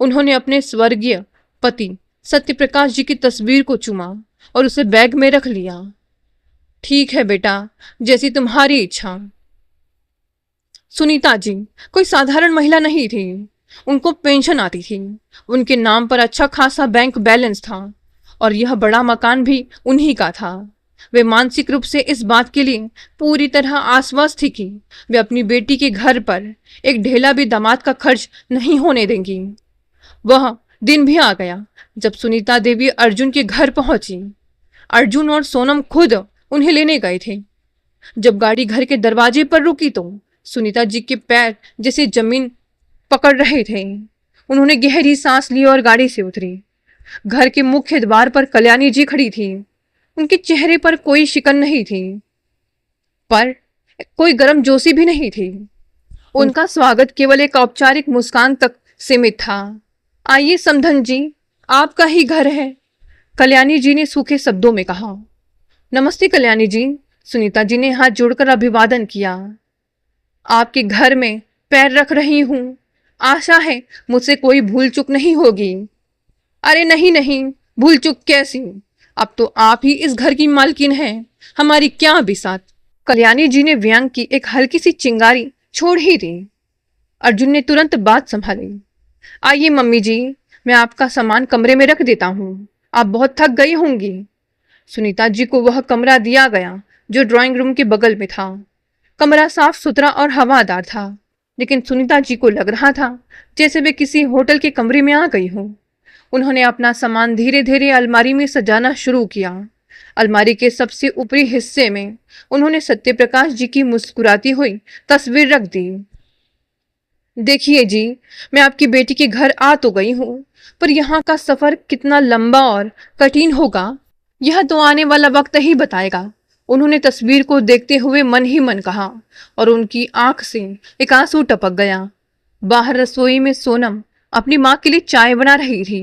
उन्होंने अपने स्वर्गीय पति सत्यप्रकाश जी की तस्वीर को चूमा और उसे बैग में रख लिया। ठीक है बेटा, जैसी तुम्हारी इच्छा। सुनीता जी कोई साधारण महिला नहीं थी। उनको पेंशन आती थी, उनके नाम पर अच्छा खासा बैंक बैलेंस था और यह बड़ा मकान भी उन्हीं का था। वे मानसिक रूप से इस बात के लिए पूरी तरह आश्वस्त थी कि वे अपनी बेटी के घर पर एक ढेला भी दामाद का खर्च नहीं होने देंगी। वह दिन भी आ गया जब सुनीता देवी अर्जुन के घर पहुंची। अर्जुन और सोनम खुद उन्हें लेने गए थे। जब गाड़ी घर के दरवाजे पर रुकी तो सुनीता जी के पैर जैसे जमीन पकड़ रहे थे। उन्होंने गहरी सांस ली और गाड़ी से उतरी। घर के मुख्य द्वार पर कल्याणी जी खड़ी थी। उनके चेहरे पर कोई शिकन नहीं थी, पर कोई गर्मजोशी भी नहीं थी। उनका स्वागत केवल एक औपचारिक मुस्कान तक सीमित था। आइए समधन जी, आपका ही घर है, कल्याणी जी ने सूखे शब्दों में कहा। नमस्ते कल्याणी जी, सुनीता जी ने हाथ जोड़कर अभिवादन किया। आपके घर में पैर रख रही हूं, आशा है मुझसे कोई भूल चूक नहीं होगी। अरे नहीं नहीं, भूल चूक कैसी, अब तो आप ही इस घर की मालकिन हैं, हमारी क्या बिसात। कल्याणी जी ने व्यंग की एक हल्की सी चिंगारी छोड़ ही दी। अर्जुन ने तुरंत बात संभाली। आइए मम्मी जी, मैं आपका सामान कमरे में रख देता हूँ, आप बहुत थक गई होंगी। सुनीता जी को वह कमरा दिया गया जो ड्राइंग रूम के बगल में था। कमरा साफ सुथरा और हवादार था, लेकिन सुनीता जी को लग रहा था जैसे वे किसी होटल के कमरे में आ गई हो। उन्होंने अपना सामान धीरे धीरे अलमारी में सजाना शुरू किया। अलमारी के सबसे ऊपरी हिस्से में उन्होंने सत्यप्रकाश जी की मुस्कुराती हुई तस्वीर रख दी। देखिए जी, मैं आपकी बेटी के घर आ तो गई हूँ, पर यहाँ का सफर कितना लंबा और कठिन होगा यह तो आने वाला वक्त ही बताएगा। उन्होंने तस्वीर को देखते हुए मन ही मन कहा और उनकी आंख से एक आंसू टपक गया। बाहर रसोई में सोनम अपनी माँ के लिए चाय बना रही थी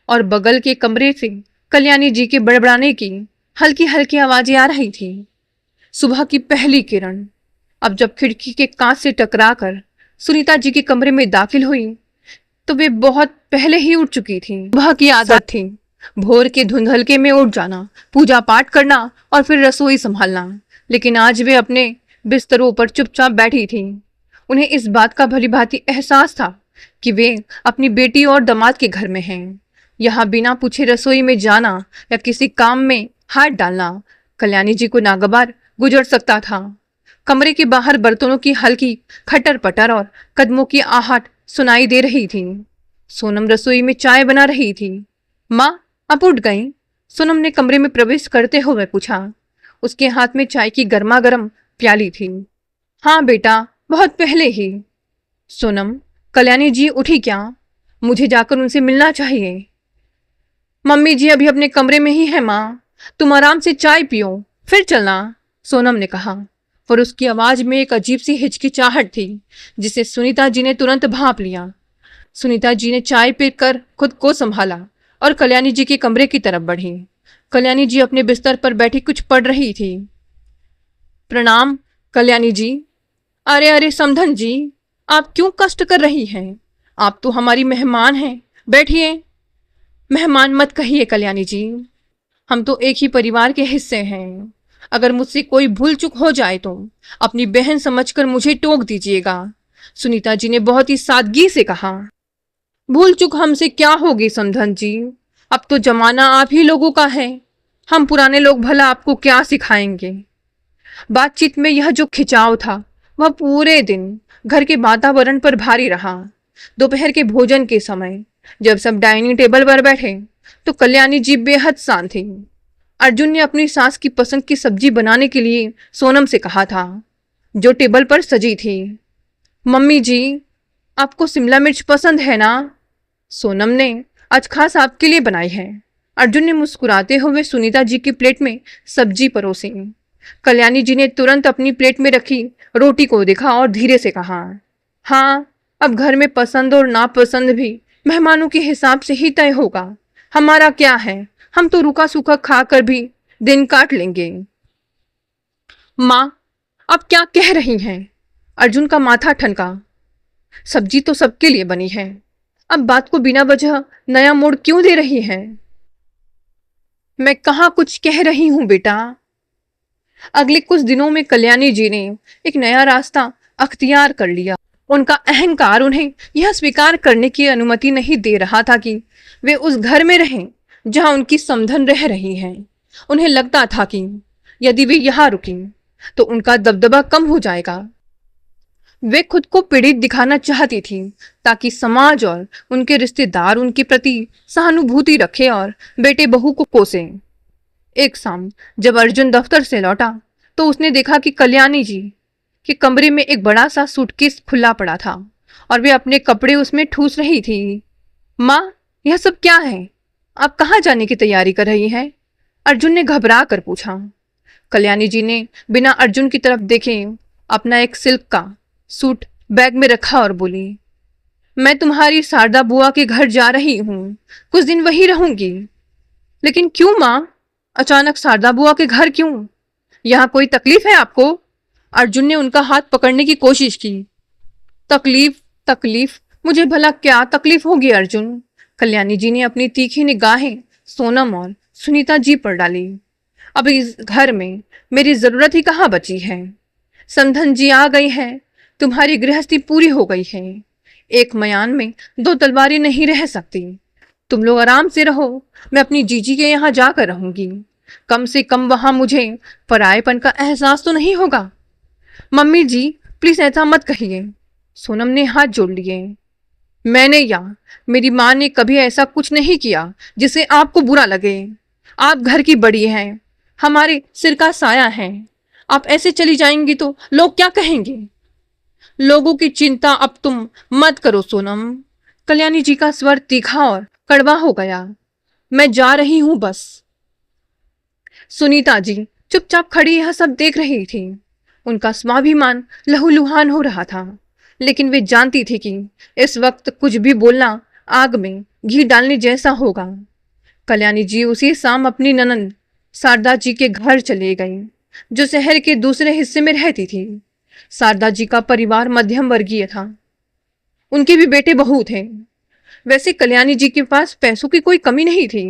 और बगल के कमरे से कल्याणी जी के बड़बड़ाने की हल्की हल्की आवाजें आ रही थी। सुबह की पहली किरण अब जब खिड़की के कांच से टकराकर सुनीता जी के कमरे में दाखिल हुई तो वे बहुत पहले ही उठ चुकी थी। सुबह की आदत थी भोर के धुंधलके में उठ जाना, पूजा पाठ करना और फिर रसोई संभालना, लेकिन आज वे अपने बिस्तरों पर चुपचाप बैठी थी। उन्हें इस बात का भली भांति एहसास था कि वे अपनी बेटी और दामाद के घर में हैं। यहाँ बिना पूछे रसोई में जाना या किसी काम में हाथ डालना कल्याणी जी को नागवार गुजर सकता था। कमरे के बाहर बर्तनों की हल्की खटर पटर और कदमों की आहट सुनाई दे रही थी। सोनम रसोई में चाय बना रही थी। माँ, आप उठ गई? सोनम ने कमरे में प्रवेश करते हुए पूछा। उसके हाथ में चाय की गर्मा गर्म प्याली थी। हाँ बेटा, बहुत पहले ही। सोनम, कल्याणी जी उठी क्या? मुझे जाकर उनसे मिलना चाहिए। मम्मी जी अभी अपने कमरे में ही है माँ, तुम आराम से चाय पियो फिर चलना, सोनम ने कहा। पर उसकी आवाज में एक अजीब सी हिचकिचाहट थी जिसे सुनीता जी ने तुरंत भांप लिया। सुनीता जी ने चाय पीकर खुद को संभाला और कल्याणी जी के कमरे की तरफ बढ़ी। कल्याणी जी अपने बिस्तर पर बैठी कुछ पढ़ रही थी। प्रणाम कल्याणी जी। अरे अरे समधन जी, आप क्यों कष्ट कर रही हैं? आप तो हमारी मेहमान हैं, बैठिए। मेहमान मत कहिए कल्याणी जी, हम तो एक ही परिवार के हिस्से हैं। अगर मुझसे कोई भूल चूक हो जाए तो अपनी बहन समझकर मुझे टोक दीजिएगा, सुनीता जी ने बहुत ही सादगी से कहा। भूल चूक हमसे क्या होगी समधन जी, अब तो जमाना आप ही लोगों का है, हम पुराने लोग भला आपको क्या सिखाएंगे। बातचीत में यह जो खिंचाव था वह पूरे दिन घर के वातावरण पर भारी रहा। दोपहर के भोजन के समय जब सब डाइनिंग टेबल पर बैठे तो कल्याणी जी बेहद शांत थी। अर्जुन ने अपनी सास की पसंद की सब्जी बनाने के लिए सोनम से कहा था जो टेबल पर सजी थी। मम्मी जी, आपको शिमला मिर्च पसंद है ना? सोनम ने आज खास आपके लिए बनाई है। अर्जुन ने मुस्कुराते हुए सुनीता जी की प्लेट में सब्जी परोसी। कल्याणी जी ने तुरंत अपनी प्लेट में रखी रोटी को देखा और धीरे से कहा, हाँ, अब घर में पसंद और नापसंद भी मेहमानों के हिसाब से ही तय होगा। हमारा क्या है, हम तो रूखा सूखा खाकर भी दिन काट लेंगे। माँ, आप क्या कह रही हैं? अर्जुन का माथा ठनका। सब्जी तो सबके लिए बनी है, अब बात को बिना वजह नया मोड़ क्यों दे रही है? मैं कहाँ कुछ कह रही हूं बेटा। अगले कुछ दिनों में कल्याणी जी ने एक नया रास्ता अख्तियार कर लिया। उनका अहंकार उन्हें यह स्वीकार करने की अनुमति नहीं दे रहा था कि वे उस घर में रहें जहां उनकी समधन रह रही हैं। उन्हें लगता था कि यदि वे यहाँ रुकी तो उनका दबदबा कम हो जाएगा। वे खुद को पीड़ित दिखाना चाहती थी ताकि समाज और उनके रिश्तेदार उनके प्रति सहानुभूति रखें और बेटे बहू को कोसें। एक शाम जब अर्जुन दफ्तर से लौटा तो उसने देखा कि कल्याणी जी के कमरे में एक बड़ा सा सूटकेस खुला पड़ा था और वे अपने कपड़े उसमें ठूस रही थी। माँ, यह सब क्या है? आप कहाँ जाने की तैयारी कर रही हैं? अर्जुन ने घबरा कर पूछा। कल्याणी जी ने बिना अर्जुन की तरफ देखे अपना एक सिल्क का सूट बैग में रखा और बोली, मैं तुम्हारी शारदा बुआ के घर जा रही हूँ, कुछ दिन वहीं रहूंगी। लेकिन क्यों माँ? अचानक शारदा बुआ के घर क्यों? यहाँ कोई तकलीफ है आपको? अर्जुन ने उनका हाथ पकड़ने की कोशिश की। तकलीफ? तकलीफ? मुझे भला क्या तकलीफ होगी अर्जुन? कल्याणी जी ने अपनी तीखी निगाहें सोनम और सुनीता जी पर डाली। अब इस घर में मेरी जरूरत ही कहाँ बची है? समधन जी आ गई है, तुम्हारी गृहस्थी पूरी हो गई है। एक मयान में दो तलवारें नहीं रह सकती। तुम लोग आराम से रहो, मैं अपनी जीजी के यहाँ जाकर रहूंगी। कम से कम वहां मुझे परायेपन का एहसास तो नहीं होगा। मम्मी जी, प्लीज ऐसा मत कहिए। सोनम ने हाथ जोड़ लिए। मैंने या मेरी माँ ने कभी ऐसा कुछ नहीं किया जिसे आपको बुरा लगे। आप घर की बड़ी हैं, हमारे सिर का साया हैं। आप ऐसे चली जाएंगी तो लोग क्या कहेंगे? लोगों की चिंता अब तुम मत करो सोनम। कल्याणी जी का स्वर तीखा और कड़वा हो गया। मैं जा रही हूं बस। सुनीता जी चुपचाप खड़ी यह सब देख रही थी। उनका स्वाभिमान लहूलुहान हो रहा था, लेकिन वे जानती थी कि इस वक्त कुछ भी बोलना आग में घी डालने जैसा होगा। कल्याणी जी उसी शाम अपनी ननंद शारदा जी के घर चले गई, जो शहर के दूसरे हिस्से में रहती थी। शारदा जी का परिवार मध्यम वर्गीय था। उनके भी बेटे बहू थे। वैसे कल्याणी जी के पास पैसों की कोई कमी नहीं थी।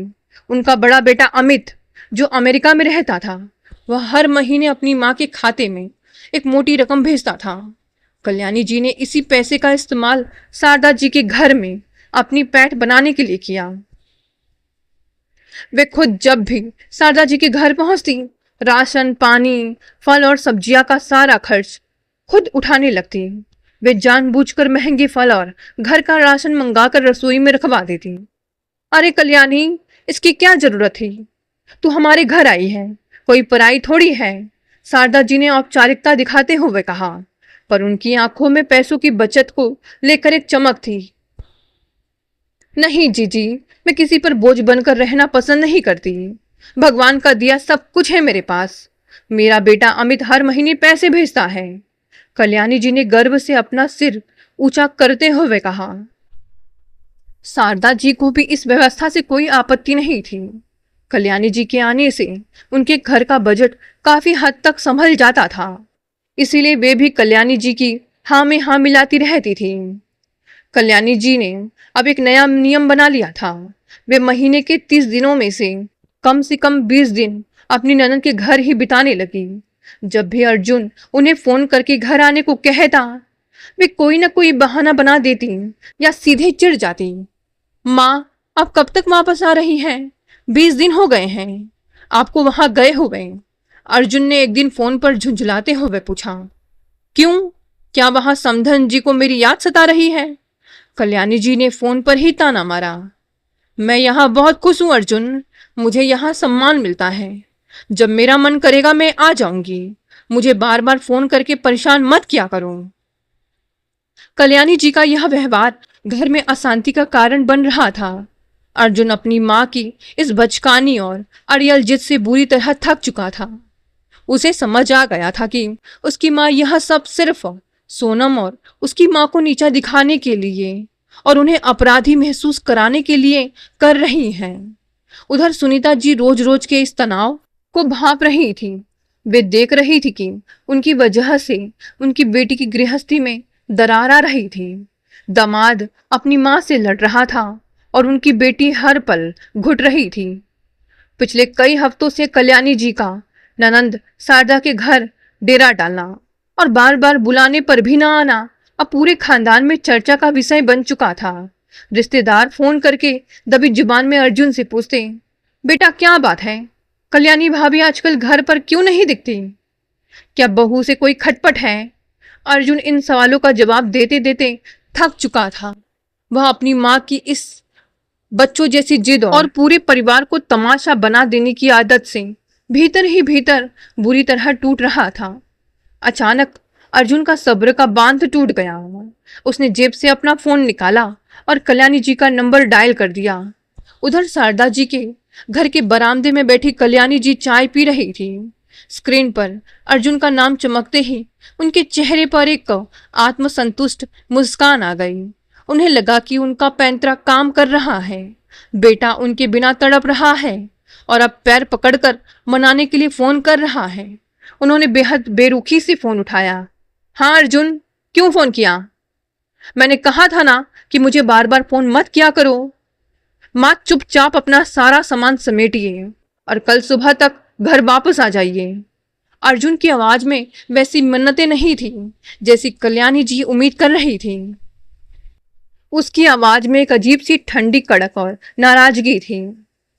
उनका बड़ा बेटा अमित, जो अमेरिका में रहता था, वह हर महीने अपनी माँ के खाते में एक मोटी रकम भेजता था। कल्याणी जी ने इसी पैसे का इस्तेमाल शारदा जी के घर में अपनी पैठ बनाने के लिए किया। वे खुद जब भी शारदा जी के घर पहुंचती, राशन, पानी, फल और सब्जियां का सारा खर्च खुद उठाने लगती। वे जानबूझकर महंगे फल और घर का राशन मंगाकर रसोई में रखवा देती। अरे कल्याणी, इसकी क्या जरूरत थी? तू हमारे घर आई है, कोई पराई थोड़ी है। शारदा जी ने औपचारिकता दिखाते हुए कहा, पर उनकी आंखों में पैसों की बचत को लेकर एक चमक थी। नहीं जीजी, मैं किसी पर बोझ बनकर रहना पसंद नहीं करती। भगवान का दिया सब कुछ है मेरे पास। मेरा बेटा अमित हर महीने पैसे भेजता है। कल्याणी जी ने गर्व से अपना सिर ऊंचा करते हुए कहा। शारदा जी को भी इस व्यवस्था से कोई आपत्ति नहीं थी। कल्याणी जी के आने से उनके घर का बजट काफी हद तक संभल जाता था, इसीलिए वे भी कल्याणी जी की हाँ में हाँ मिलाती रहती थी। कल्याणी जी ने अब एक नया नियम बना लिया था। वे महीने के 30 दिनों में से कम 20 दिन अपनी ननद के घर ही बिताने लगी। जब भी अर्जुन उन्हें फोन करके घर आने को कहता, वे कोई ना कोई बहाना बना देती या सीधे चिढ़ जाती। माँ, आप कब तक वापस आ रही हैं? 20 दिन हो गए हैं आपको वहां गए हुए। अर्जुन ने एक दिन फोन पर झुंझलाते हुए पूछा। क्यों? क्या वहां समधन जी को मेरी याद सता रही है? कल्याणी जी ने फोन पर ही ताना मारा। मैं यहाँ बहुत खुश हूं अर्जुन, मुझे यहाँ सम्मान मिलता है। जब मेरा मन करेगा मैं आ जाऊंगी। मुझे बार बार फोन करके परेशान मत किया करो। कल्याणी जी का यह व्यवहार घर में अशांति का कारण बन रहा था। अर्जुन अपनी माँ की इस बचकानी और अड़ियल जिद से बुरी तरह थक चुका था। उसे समझ आ गया था कि उसकी माँ यह सब सिर्फ सोनम और उसकी माँ को नीचा दिखाने के लिए और उन्हें अपराधी महसूस कराने के लिए कर रही हैं। उधर सुनीता जी रोज रोज के इस तनाव को भांप रही थी। वे देख रही थी कि उनकी वजह से उनकी बेटी की गृहस्थी में दरार आ रही थी। दामाद अपनी माँ से लड़ रहा था और उनकी बेटी हर पल घुट रही थी। पिछले कई हफ्तों से कल्याणी जी का ननंद शारदा के घर डेरा डालना और बार बार बुलाने पर भी ना आना अब पूरे खानदान में चर्चा का विषय बन चुका था। रिश्तेदार फोन करके दबी जुबान में अर्जुन से पूछते, बेटा क्या बात है, कल्याणी भाभी आजकल घर पर क्यों नहीं दिखती? क्या बहू से कोई खटपट है? अर्जुन इन सवालों का जवाब देते देते थक चुका था। वह अपनी माँ की इस बच्चों जैसी जिद और पूरे परिवार को तमाशा बना देने की आदत से भीतर ही भीतर बुरी तरह टूट रहा था। अचानक अर्जुन का सब्र का बांध टूट गया। उसने जेब से अपना फोन निकाला और कल्याणी जी का नंबर डायल कर दिया। उधर शारदा जी के घर के बरामदे में बैठी कल्याणी जी चाय पी रही थी। स्क्रीन पर अर्जुन का नाम चमकते ही उनके चेहरे पर एक आत्मसंतुष्ट मुस्कान आ गई। उन्हें लगा कि उनका पैंतरा काम कर रहा है, बेटा उनके बिना तड़प रहा है और अब पैर पकड़कर मनाने के लिए फोन कर रहा है। उन्होंने बेहद बेरुखी से फोन उठाया। हाँ अर्जुन, क्यों फोन किया? मैंने कहा था ना कि मुझे बार बार फोन मत किया करो। माँ चुपचाप अपना सारा सामान समेटिए और कल सुबह तक घर वापस आ जाइए। अर्जुन की आवाज में वैसी मिन्नतें नहीं थी जैसी कल्याणी जी उम्मीद कर रही थी। उसकी आवाज में एक अजीब सी ठंडी कड़क और नाराजगी थी।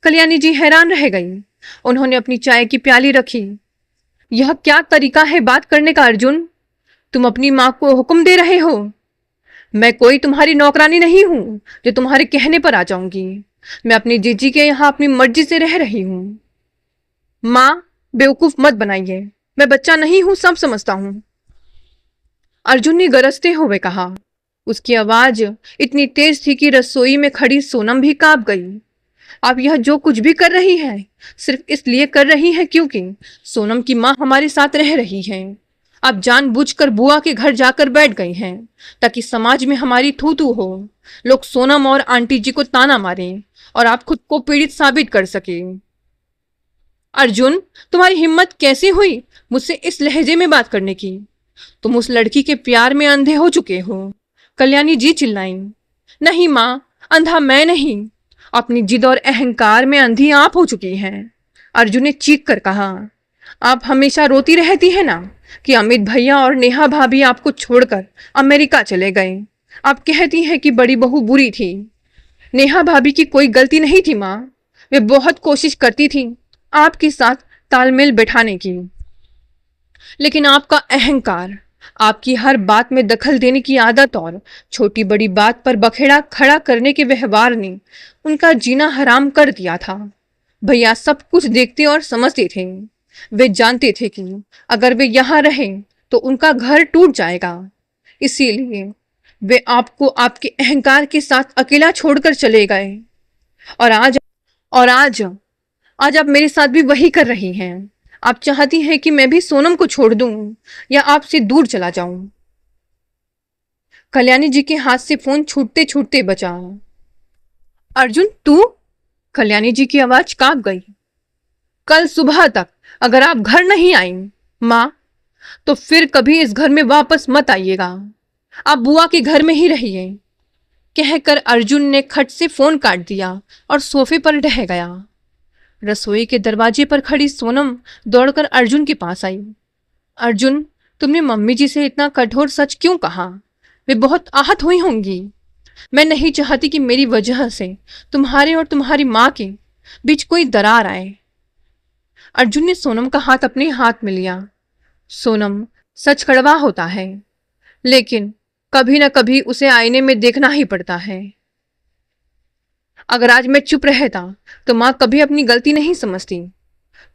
कल्याणी जी हैरान रह गई। उन्होंने अपनी चाय की प्याली रखी। यह क्या तरीका है बात करने का अर्जुन? तुम अपनी माँ को हुक्म दे रहे हो? मैं कोई तुम्हारी नौकरानी नहीं हूं जो तुम्हारे कहने पर आ जाऊंगी। मैं अपनी जीजी के यहाँ अपनी मर्जी से रह रही हूं। माँ बेवकूफ मत बनाइए, मैं बच्चा नहीं हूं, सब समझता हूं। अर्जुन ने गरजते हुए कहा। उसकी आवाज इतनी तेज थी कि रसोई में खड़ी सोनम भी कांप गई। आप यह जो कुछ भी कर रही है सिर्फ इसलिए कर रही है क्योंकि सोनम की माँ हमारे साथ रह रही है। आप जानबूझकर बुआ के घर जाकर बैठ गई हैं ताकि समाज में हमारी थू थू हो, लोग सोनम और आंटी जी को ताना मारें और आप खुद को पीड़ित साबित कर सके। अर्जुन, तुम्हारी हिम्मत कैसे हुई मुझसे इस लहजे में बात करने की? तुम उस लड़की के प्यार में अंधे हो चुके हो। कल्याणी जी चिल्लाई। नहीं माँ, अंधा मैं नहीं, अपनी जिद और अहंकार में अंधी आप हो चुकी हैं। अर्जुन ने चीख कर कहा। आप हमेशा रोती रहती है ना कि अमित भैया और नेहा भाभी आपको छोड़कर अमेरिका चले गए। आप कहती हैं कि बड़ी बहू बुरी थी। नेहा भाभी की कोई गलती नहीं थी माँ। वे बहुत कोशिश करती थी आपके साथ तालमेल बैठाने की, लेकिन आपका अहंकार, आपकी हर बात में दखल देने की आदत और छोटी बड़ी बात पर बखेड़ा खड़ा करने के व्यवहार ने उनका जीना हराम कर दिया था। भैया सब कुछ देखते और समझते थे। वे जानते थे कि अगर वे यहाँ रहें तो उनका घर टूट जाएगा। इसीलिए वे आपको आपके अहंकार के साथ अकेला छोड़कर चले गए। और आज आप मेरे साथ भी वही कर रही हैं। आप चाहती हैं कि मैं भी सोनम को छोड़ दूं या आपसे दूर चला जाऊं। कल्याणी जी के हाथ से फोन छूटते छूटते बचा। अर्जुन तू? कल्याणी जी की आवाज कांप गई। कल सुबह तक अगर आप घर नहीं आई माँ, तो फिर कभी इस घर में वापस मत आइएगा। आप बुआ के घर में ही रहिए। कहकर अर्जुन ने खट से फोन काट दिया और सोफे पर ढह गया। रसोई के दरवाजे पर खड़ी सोनम दौड़कर अर्जुन के पास आई। अर्जुन, तुमने मम्मी जी से इतना कठोर सच क्यों कहा? वे बहुत आहत हुई होंगी। मैं नहीं चाहती कि मेरी वजह से तुम्हारे और तुम्हारी माँ के बीच कोई दरार आए। अर्जुन ने सोनम का हाथ अपने हाथ में लिया। सोनम, सच कड़वा होता है, लेकिन कभी ना कभी उसे आईने में देखना ही पड़ता है। अगर आज मैं चुप रहता तो माँ कभी अपनी गलती नहीं समझती।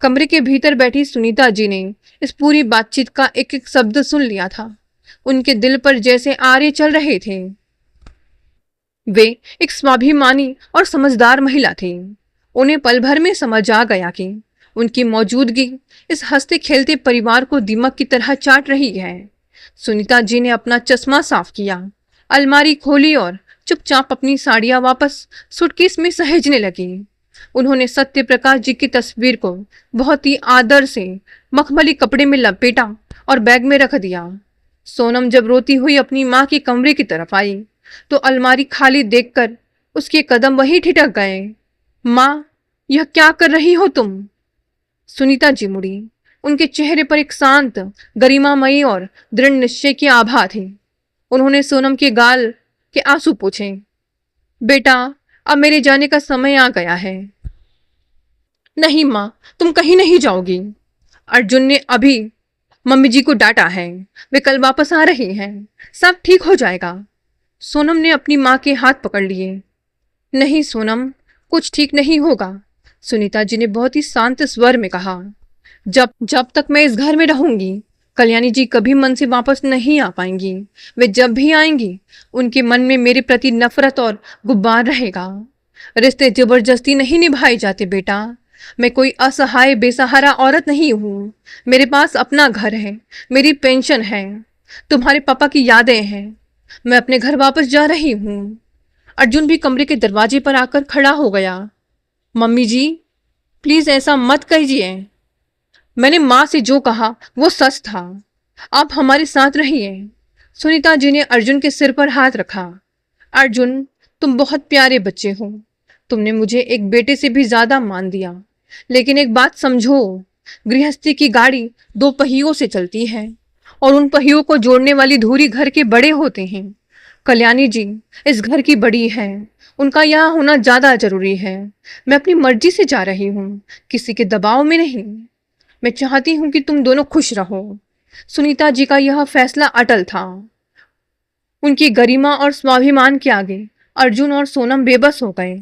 कमरे के भीतर बैठी सुनीता जी ने इस पूरी बातचीत का एक एक शब्द सुन लिया था। उनके दिल पर जैसे आरे चल रहे थे। वे एक स्वाभिमानी और समझदार महिला थी। उन्हें पल भर में समझ आ गया कि उनकी मौजूदगी इस हंसते खेलते परिवार को दीमक की तरह चाट रही है। सुनीता जी ने अपना चश्मा साफ किया, अलमारी खोली और चुपचाप अपनी साड़ियां वापस सूटकेस में सहेजने लगी। उन्होंने सत्य प्रकाश जी की तस्वीर को बहुत ही आदर से मखमली कपड़े में लपेटा और बैग में रख दिया। सोनम जब रोती हुई अपनी माँ के कमरे की तरफ आई तो अलमारी खाली देखकर उसके कदम वहीं ठिठक गए। माँ, यह क्या कर रही हो तुम? सुनीता जी मुड़ी। उनके चेहरे पर एक शांत, गरिमामयी और दृढ़ निश्चय की आभा थी। उन्होंने सोनम के गाल के आंसू पोंछे। बेटा, अब मेरे जाने का समय आ गया है। नहीं माँ, तुम कहीं नहीं जाओगी। अर्जुन ने अभी मम्मी जी को डांटा है, वे कल वापस आ रहे हैं, सब ठीक हो जाएगा। सोनम ने अपनी माँ के हाथ पकड़ लिए। नहीं सोनम, कुछ ठीक नहीं होगा, सुनीता जी ने बहुत ही शांत स्वर में कहा। जब जब तक मैं इस घर में रहूंगी, कल्याणी जी कभी मन से वापस नहीं आ पाएंगी। वे जब भी आएंगी, उनके मन में मेरे प्रति नफरत और गुब्बार रहेगा। रिश्ते जबरदस्ती नहीं निभाए जाते बेटा। मैं कोई असहाय बेसहारा औरत नहीं हूँ। मेरे पास अपना घर है, मेरी पेंशन है, तुम्हारे पापा की यादें हैं। मैं अपने घर वापस जा रही हूँ। अर्जुन भी कमरे के दरवाजे पर आकर खड़ा हो गया। मम्मी जी, प्लीज ऐसा मत कीजिए। मैंने माँ से जो कहा वो सच था। आप हमारे साथ रहिए। सुनीता जी ने अर्जुन के सिर पर हाथ रखा। अर्जुन, तुम बहुत प्यारे बच्चे हो। तुमने मुझे एक बेटे से भी ज्यादा मान दिया। लेकिन एक बात समझो, गृहस्थी की गाड़ी दो पहियों से चलती है और उन पहियों को जोड़ने वाली धुरी घर के बड़े होते हैं। कल्याणी जी इस घर की बड़ी है, उनका यहाँ होना ज्यादा जरूरी है। मैं अपनी मर्जी से जा रही हूँ, किसी के दबाव में नहीं। मैं चाहती हूँ कि तुम दोनों खुश रहो। सुनीता जी का यह फैसला अटल था। उनकी गरिमा और स्वाभिमान के आगे अर्जुन और सोनम बेबस हो गए।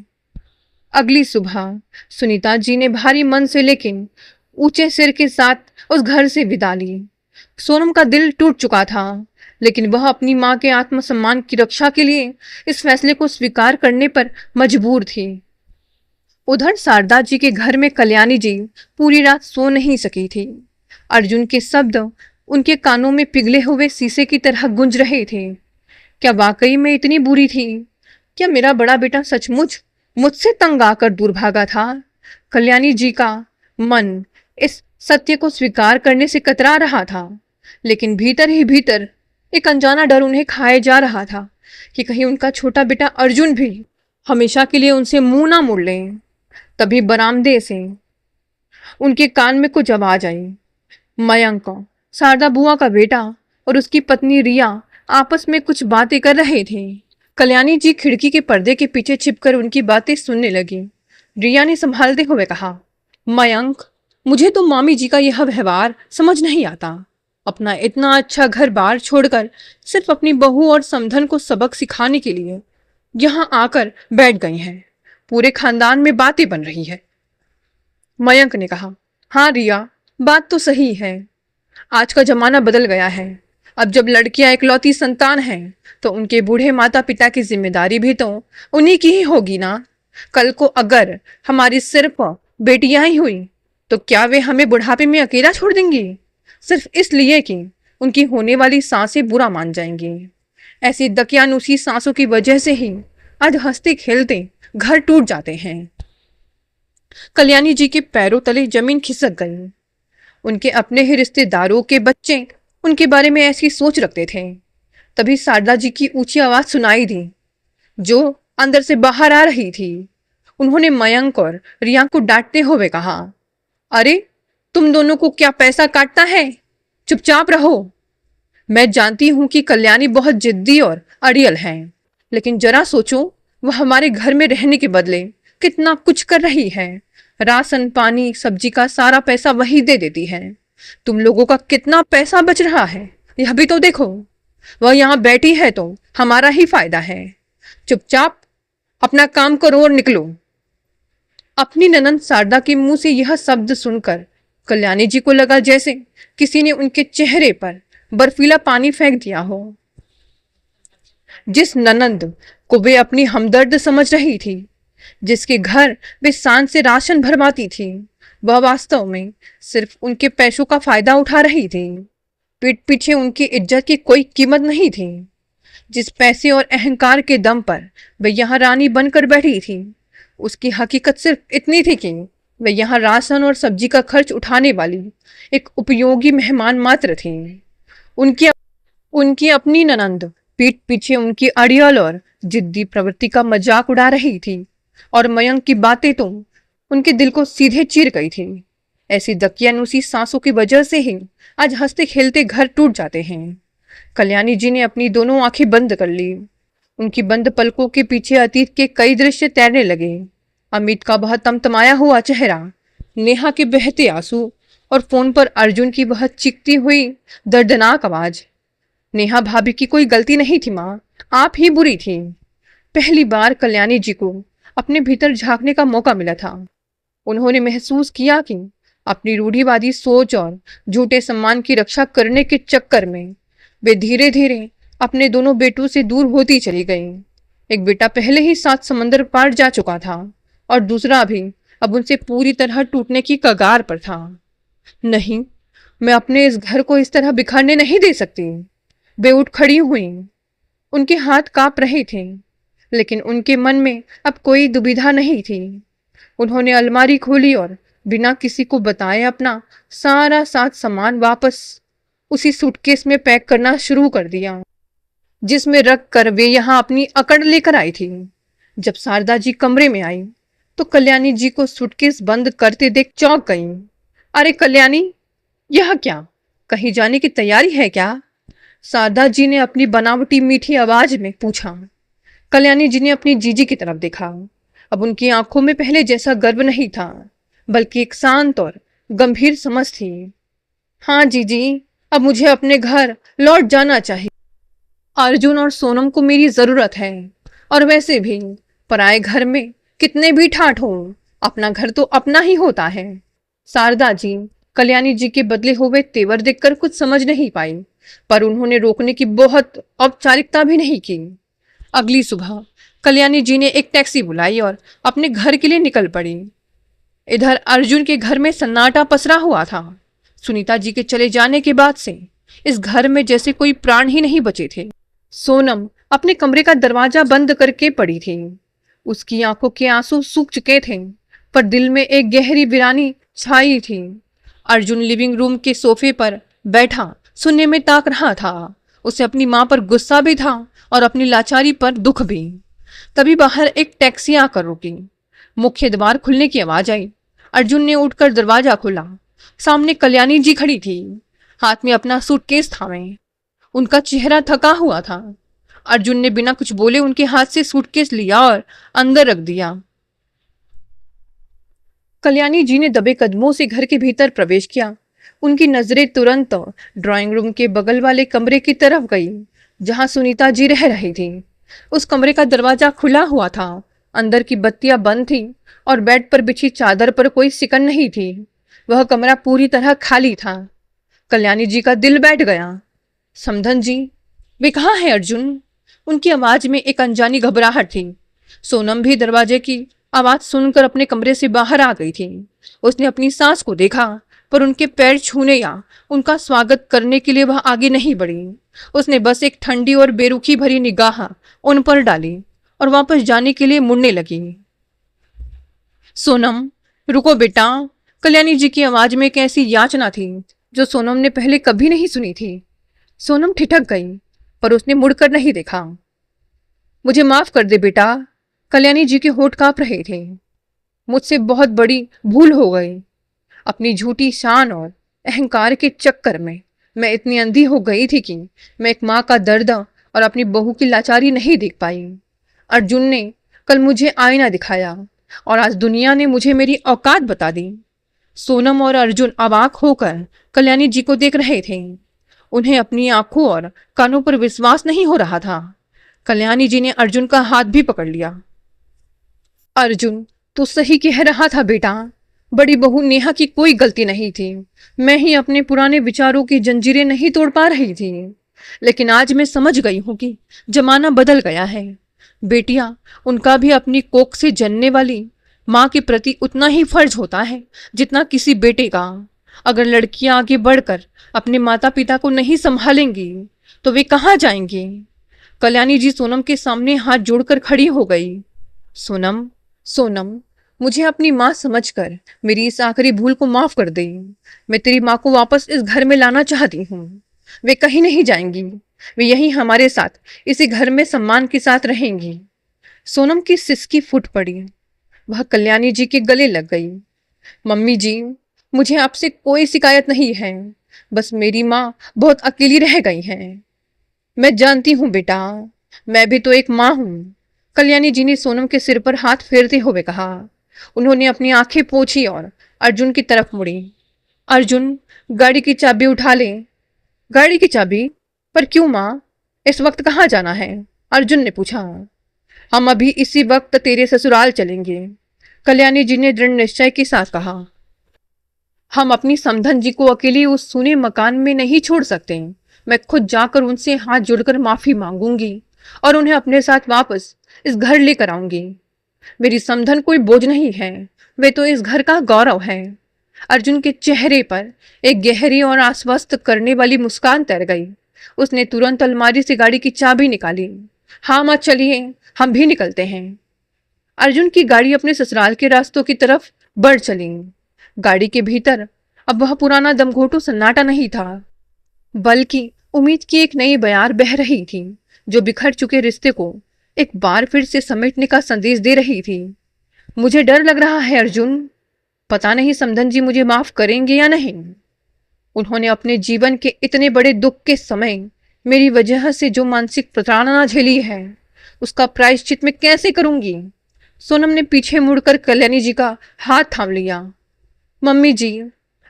अगली सुबह सुनीता जी ने भारी मन से लेकिन ऊंचे सिर के साथ उस घर से विदा ली। सोनम का दिल टूट चुका था, लेकिन वह अपनी मां के आत्मसम्मान की रक्षा के लिए इस फैसले को स्वीकार करने पर मजबूर थी। उधर शारदा जी के घर में कल्याणी जी पूरी रात सो नहीं सकी थी। अर्जुन के शब्द उनके कानों में पिघले हुए शीशे की तरह गूंज रहे थे। क्या वाकई में इतनी बुरी थी? क्या मेरा बड़ा बेटा सचमुच मुझसे तंग आकर दूर भागा था? कल्याणी जी का मन इस सत्य को स्वीकार करने से कतरा रहा था, लेकिन भीतर ही भीतर एक अनजाना डर उन्हें खाए जा रहा था कि कहीं उनका छोटा बेटा अर्जुन भी हमेशा के लिए उनसे मुंह ना मोड़ ले। तभी बरामदे से उनके कान में कुछ आवाज आई। मयंक, शारदा बुआ का बेटा और उसकी पत्नी रिया आपस में कुछ बातें कर रहे थे। कल्याणी जी खिड़की के पर्दे के पीछे छिपकर उनकी बातें सुनने लगी। रिया ने संभालते हुए कहा, मयंक, मुझे तो मामी जी का यह व्यवहार समझ नहीं आता। अपना इतना अच्छा घर बार छोड़कर सिर्फ अपनी बहू और समधन को सबक सिखाने के लिए यहाँ आकर बैठ गई हैं। पूरे खानदान में बातें बन रही है। मयंक ने कहा, हाँ रिया, बात तो सही है। आज का जमाना बदल गया है। अब जब लड़कियां इकलौती संतान हैं तो उनके बूढ़े माता पिता की जिम्मेदारी भी तो उन्हीं की ही होगी ना। कल को अगर हमारी सिर्फ बेटियां ही हुई तो क्या वे हमें बुढ़ापे में अकेला छोड़ देंगी, सिर्फ इसलिए कि उनकी होने वाली सांसें बुरा मान जाएंगी। ऐसी दकियानुसी सांसों की वजह से ही आज हंसते खेलते घर टूट जाते हैं। कल्याणी जी के पैरों तले जमीन खिसक गई। उनके अपने ही रिश्तेदारों के बच्चे उनके बारे में ऐसी सोच रखते थे। तभी शारदा जी की ऊंची आवाज सुनाई दी, जो अंदर से बाहर आ रही थी। उन्होंने मयंक और रिया को डांटते हुए कहा, अरे तुम दोनों को क्या पैसा काटता है? चुपचाप रहो। मैं जानती हूं कि कल्याणी बहुत जिद्दी और अड़ियल है, लेकिन जरा सोचो, वह हमारे घर में रहने के बदले कितना कुछ कर रही है। राशन पानी सब्जी का सारा पैसा वही दे देती है। तुम लोगों का कितना पैसा बच रहा है यह भी तो देखो। वह यहाँ बैठी है तो हमारा ही फायदा है। चुपचाप अपना काम करो और निकलो। अपनी ननंद शारदा के मुंह से यह शब्द सुनकर कल्याणी जी को लगा जैसे किसी ने उनके चेहरे पर बर्फीला पानी फेंक दिया हो। जिस ननंद को वे अपनी हमदर्द समझ रही थी, जिसके घर वे शान से राशन भरवाती थी, वह वास्तव में सिर्फ उनके पैसों का फायदा उठा रही थी। पीठ पीछे उनकी इज्जत की कोई कीमत नहीं थी। जिस पैसे और अहंकार के दम पर वह यहाँ रानी बनकर बैठी थी, उसकी हकीकत सिर्फ इतनी थी कि वह यहाँ राशन और सब्जी का खर्च उठाने वाली एक उपयोगी मेहमान मात्र थी। उनकी उनकी अपनी ननंद पीठ पीछे उनकी अड़ियल और जिद्दी प्रवृत्ति का मजाक उड़ा रही थी, और मयंक की बातें तो उनके दिल को सीधे चीर गई थी। ऐसी दकियानुसी सांसों की वजह से ही आज हंसते खेलते घर टूट जाते हैं। कल्याणी जी ने अपनी दोनों आंखें बंद कर ली। उनकी बंद पलकों के पीछे अतीत के कई दृश्य तैरने लगे। अमित का वह तमतमाया हुआ चेहरा, नेहा के बहते आंसू, और फोन पर अर्जुन की वह चीखती हुई दर्दनाक आवाज। नेहा भाभी की कोई गलती नहीं थी माँ, आप ही बुरी थी। पहली बार कल्याणी जी को अपने भीतर झांकने का मौका मिला था। उन्होंने महसूस किया कि अपनी रूढ़िवादी सोच और झूठे सम्मान की रक्षा करने के चक्कर में वे धीरे धीरे अपने दोनों बेटों से दूर होती चली गई। एक बेटा पहले ही 7 समंदर पार जा चुका था और दूसरा भी अब उनसे पूरी तरह टूटने की कगार पर था। नहीं, मैं अपने इस घर को इस तरह बिखरने नहीं दे सकती। वे उठ खड़ी हुई। उनके हाथ कांप रहे थे, लेकिन उनके मन में अब कोई दुविधा नहीं थी। उन्होंने अलमारी खोली और बिना किसी को बताए अपना सारा सामान वापस उसी सूटकेस में पैक करना शुरू कर दिया, जिसमें रख कर वे यहाँ अपनी अकड़ लेकर आई थी। जब शारदा जी कमरे में आई तो कल्याणी जी को सूटकेस बंद करते देख चौंक गई। अरे कल्याणी, यह क्या? कहीं जाने की तैयारी है क्या? शारदा जी ने अपनी बनावटी मीठी आवाज में पूछा। कल्याणी जी ने अपनी जीजी की तरफ देखा। अब उनकी आंखों में पहले जैसा गर्व नहीं था, बल्कि एक शांत और गंभीर समझ थी। हाँ जीजी, अब मुझे अपने घर लौट जाना चाहिए। अर्जुन और सोनम को मेरी जरूरत है, और वैसे भी पराए घर में कितने भी ठाठ हो, अपना घर तो अपना ही होता है। शारदा जी कल्याणी जी के बदले हुए तेवर देखकर कुछ समझ नहीं पाई, पर उन्होंने रोकने की बहुत औपचारिकता भी नहीं की। अगली सुबह कल्याणी जी ने एक टैक्सी बुलाई और अपने घर के लिए निकल पड़ी। इधर अर्जुन के घर में सन्नाटा पसरा हुआ था। सुनीता जी के चले जाने के बाद से इस घर में जैसे कोई प्राण ही नहीं बचे थे। सोनम अपने कमरे का दरवाजा बंद करके पड़ी थी। उसकी आंखों के आंसू सूख चुके थे, पर दिल में एक गहरी वीरानी छाई थी। अर्जुन लिविंग रूम के सोफे पर बैठा सुनने में ताक रहा था। उसे अपनी मां पर गुस्सा भी था और अपनी लाचारी पर दुख भी। तभी बाहर एक टैक्सी आकर रुकी। मुख्य द्वार खुलने की आवाज आई। अर्जुन ने उठकर दरवाजा खोला। सामने कल्याणी जी खड़ी थी, हाथ में अपना सूटकेस थामे। उनका चेहरा थका हुआ था। अर्जुन ने बिना कुछ बोले उनके हाथ से सूटकेस लिया और अंदर रख दिया। कल्याणी जी ने दबे कदमों से घर के भीतर प्रवेश किया। उनकी नजरें तुरंत ड्राइंग रूम के बगल वाले कमरे की तरफ गई, जहां सुनीता जी रह रही थी। उस कमरे का दरवाजा खुला हुआ था। अंदर की बत्तियां बंद थी और बेड पर बिछी चादर पर कोई सिकन नहीं थी। वह कमरा पूरी तरह खाली था। कल्याणी जी का दिल बैठ गया। समधन जी, वे कहाँ हैं अर्जुन? उनकी आवाज में एक अनजानी घबराहट थी। सोनम भी दरवाजे की आवाज सुनकर अपने कमरे से बाहर आ गई थी। उसने अपनी सास को देखा, पर उनके पैर छूने या उनका स्वागत करने के लिए वह आगे नहीं बढ़ी। उसने बस एक ठंडी और बेरुखी भरी निगाह उन पर डाली और वापस जाने के लिए मुड़ने लगी। सोनम, रुको बेटा। कल्याणी जी की आवाज में एक ऐसी याचना थी जो सोनम ने पहले कभी नहीं सुनी थी। सोनम ठिठक गई, पर उसने मुड़कर नहीं देखा। मुझे माफ कर दे बेटा। कल्याणी जी के होठ कांप रहे थे। मुझसे बहुत बड़ी भूल हो गई। अपनी झूठी शान और अहंकार के चक्कर में मैं इतनी अंधी हो गई थी कि मैं एक माँ का दर्द और अपनी बहू की लाचारी नहीं देख पाई। अर्जुन ने कल मुझे आईना दिखाया और आज दुनिया ने मुझे मेरी औकात बता दी। सोनम और अर्जुन अवाक होकर कल्याणी जी को देख रहे थे। उन्हें अपनी आंखों और कानों पर विश्वास नहीं हो रहा था। कल्याणी जी ने अर्जुन का हाथ भी पकड़ लिया। अर्जुन, तू सही कह रहा था बेटा। बड़ी बहू नेहा की कोई गलती नहीं थी। मैं ही अपने पुराने विचारों की जंजीरें नहीं तोड़ पा रही थी। लेकिन आज मैं समझ गई हूं कि जमाना बदल गया है। बेटियां, उनका भी अपनी कोख से जन्ने वाली माँ के प्रति उतना ही फर्ज होता है जितना किसी बेटे का। अगर लड़कियां आगे बढ़कर अपने माता पिता को नहीं संभालेंगी तो वे कहाँ जाएंगी। कल्याणी जी सोनम के सामने हाथ जोड़कर खड़ी हो गई। सोनम, सोनम, मुझे अपनी माँ समझकर मेरी इस आखिरी भूल को माफ कर दे। मैं तेरी माँ को वापस इस घर में लाना चाहती हूँ। वे कहीं नहीं जाएंगी, वे यहीं हमारे साथ इसी घर में सम्मान के साथ रहेंगी। सोनम की सिसकी फूट पड़ी। वह कल्याणी जी के गले लग गई। मम्मी जी, मुझे आपसे कोई शिकायत नहीं है, बस मेरी माँ बहुत अकेली रह गई है। मैं जानती हूँ बेटा, मैं भी तो एक माँ हूँ। कल्याणी जी ने सोनम के सिर पर हाथ फेरते हुए कहा। उन्होंने अपनी आंखें पोंछी और अर्जुन की तरफ मुड़ी। अर्जुन, गाड़ी की चाबी उठा ले। गाड़ी की चाबी? पर क्यों माँ, इस वक्त कहाँ जाना है? अर्जुन ने पूछा। हम अभी इसी वक्त तेरे ससुराल चलेंगे, कल्याणी जी ने दृढ़ निश्चय के साथ कहा। हम अपनी समधन जी को अकेले उस सूने मकान में नहीं छोड़ सकते। मैं खुद जाकर उनसे हाथ जोड़कर माफी मांगूंगी और उन्हें अपने साथ वापस इस घर लेकर आऊंगी। मेरी समधन कोई बोझ नहीं है, वे तो इस घर का गौरव है। अर्जुन के चेहरे पर एक गहरी और आश्वस्त करने वाली मुस्कान तैर गई। उसने तुरंत अलमारी से गाड़ी की चाबी निकाली। हाँ माँ, चलिए, हम भी निकलते हैं। अर्जुन की गाड़ी अपने ससुराल के रास्तों की तरफ बढ़ चली। गाड़ी के भीतर अब वह पुराना दमघोटू सन्नाटा नहीं था, बल्कि उम्मीद की एक नई बयार बह रही थी, जो बिखर चुके रिश्ते को एक बार फिर से समेटने का संदेश दे रही थी। मुझे डर लग रहा है अर्जुन, पता नहीं समधन जी मुझे माफ करेंगे या नहीं। उन्होंने अपने जीवन के इतने बड़े दुख के समय मेरी वजह से जो मानसिक प्रताड़ना झेली है, उसका प्रायश्चित मैं कैसे करूंगी। सोनम ने पीछे मुड़कर कल्याणी जी का हाथ थाम लिया। मम्मी जी,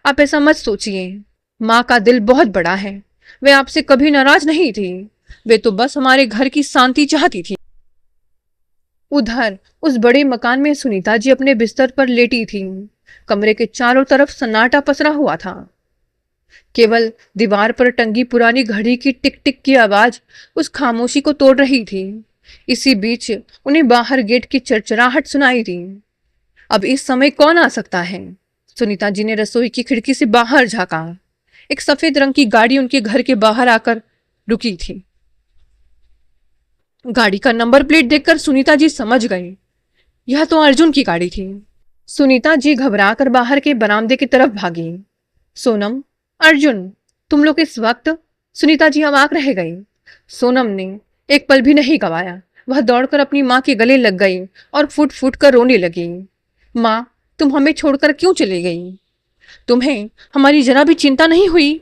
आप ऐसा मत सोचिए। माँ का दिल बहुत बड़ा है, वे आपसे कभी नाराज नहीं थी। वे तो बस हमारे घर की शांति चाहती थी। उधर उस बड़े मकान में सुनीता जी अपने बिस्तर पर लेटी थी। कमरे के चारों तरफ सन्नाटा पसरा हुआ था। केवल दीवार पर टंगी पुरानी घड़ी की टिक टिक की आवाज उस खामोशी को तोड़ रही थी। इसी बीच उन्हें बाहर गेट की चरचराहट सुनाई दी। अब इस समय कौन आ सकता है? सुनीता जी ने रसोई की खिड़की से बाहर झांका। एक सफेद रंग की गाड़ी उनके घर के बाहर आकर रुकी थी। गाड़ी का नंबर प्लेट देखकर सुनीता जी समझ गई, यह तो अर्जुन की गाड़ी थी। सुनीता जी घबराकर बाहर के बरामदे की तरफ भागी। सोनम, अर्जुन, तुम लोग इस वक्त? सुनीता जी अवाक रह गई। सोनम ने एक पल भी नहीं गवाया। वह दौड़कर अपनी माँ के गले लग गई और फुट फुट कर रोने लगी। माँ, तुम हमें छोड़कर क्यों चली गई? तुम्हें हमारी जरा भी चिंता नहीं हुई?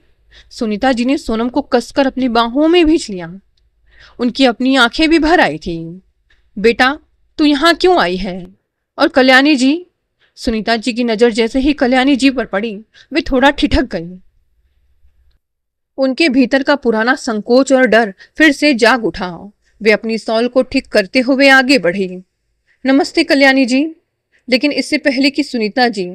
सुनीता जी ने सोनम को कसकर अपनी बाहों में भींच लिया। उनकी अपनी आंखें भी भर आई थी। बेटा, तू यहाँ क्यों आई है? और कल्याणी जी? सुनीता जी की नजर जैसे ही कल्याणी जी पर पड़ी, वे थोड़ा ठिठक गई। उनके भीतर का पुराना संकोच और डर फिर से जाग उठा। वे अपनी सॉल को ठीक करते हुए आगे बढ़ी। नमस्ते कल्याणी जी। लेकिन इससे पहले कि सुनीता जी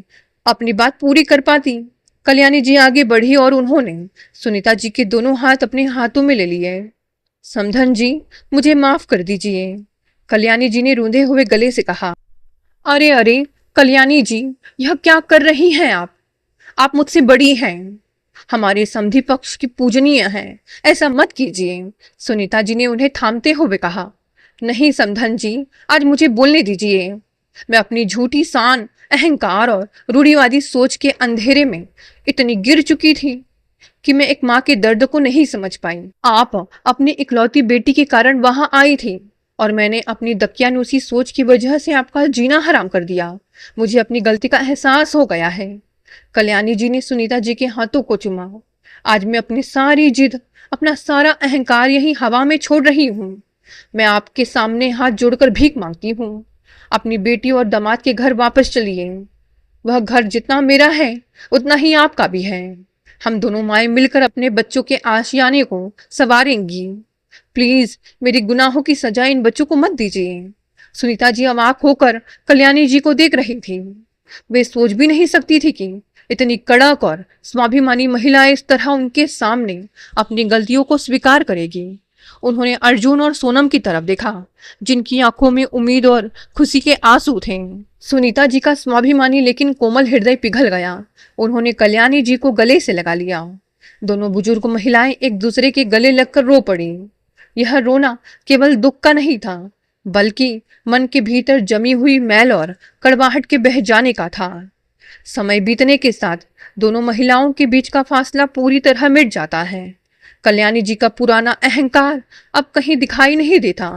अपनी बात पूरी कर पाती, कल्याणी जी आगे बढ़ी और उन्होंने सुनीता जी के दोनों हाथ अपने हाथों में ले लिए। समधन जी, मुझे माफ कर दीजिए, कल्याणी जी ने रूंधे हुए गले से कहा। अरे अरे कल्याणी जी, यह क्या कर रही हैं आप मुझसे बड़ी हैं, हमारे समधी पक्ष की पूजनीय हैं, ऐसा मत कीजिए। सुनीता जी ने उन्हें थामते हुए कहा। नहीं समधन जी, आज मुझे बोलने दीजिए। मैं अपनी झूठी शान, अहंकार और रूढ़िवादी सोच के अंधेरे में इतनी गिर चुकी थी कि मैं एक माँ के दर्द को नहीं समझ पाई। आप अपनी इकलौती बेटी के कारण वहां आई थी और मैंने अपनी दकियानूसी सोच की वजह से आपका जीना हराम कर दिया। मुझे अपनी गलती का एहसास हो गया है। कल्याणी जी ने सुनीता जी के हाथों को चूमा। आज मैं अपनी सारी जिद, अपना सारा अहंकार यही हवा में छोड़ रही हूँ। मैं आपके सामने हाथ जोड़कर भीख मांगती हूँ, अपनी बेटी और दामाद के घर वापस चलिए। वह घर जितना मेरा है उतना ही आपका भी है। हम दोनों माएं मिलकर अपने बच्चों के आशियाने को संवारेंगी। प्लीज मेरे गुनाहों की सजा इन बच्चों को मत दीजिए। सुनीता जी अवाक होकर कल्याणी जी को देख रही थी। वे सोच भी नहीं सकती थी कि इतनी कड़क और स्वाभिमानी महिला इस तरह उनके सामने अपनी गलतियों को स्वीकार करेगी। उन्होंने अर्जुन और सोनम की तरफ देखा, जिनकी आंखों में उम्मीद और खुशी के आंसू थे। सुनीता जी का स्वाभिमानी लेकिन कोमल हृदय पिघल गया। उन्होंने कल्याणी जी को गले से लगा लिया। दोनों बुजुर्ग महिलाएं एक दूसरे के गले लगकर रो पड़ी। यह रोना केवल दुख का नहीं था, बल्कि मन के भीतर जमी हुई मैल और कड़वाहट के बह जाने का था। समय बीतने के साथ दोनों महिलाओं के बीच का फासला पूरी तरह मिट जाता है। कल्याणी जी का पुराना अहंकार अब कहीं दिखाई नहीं देता।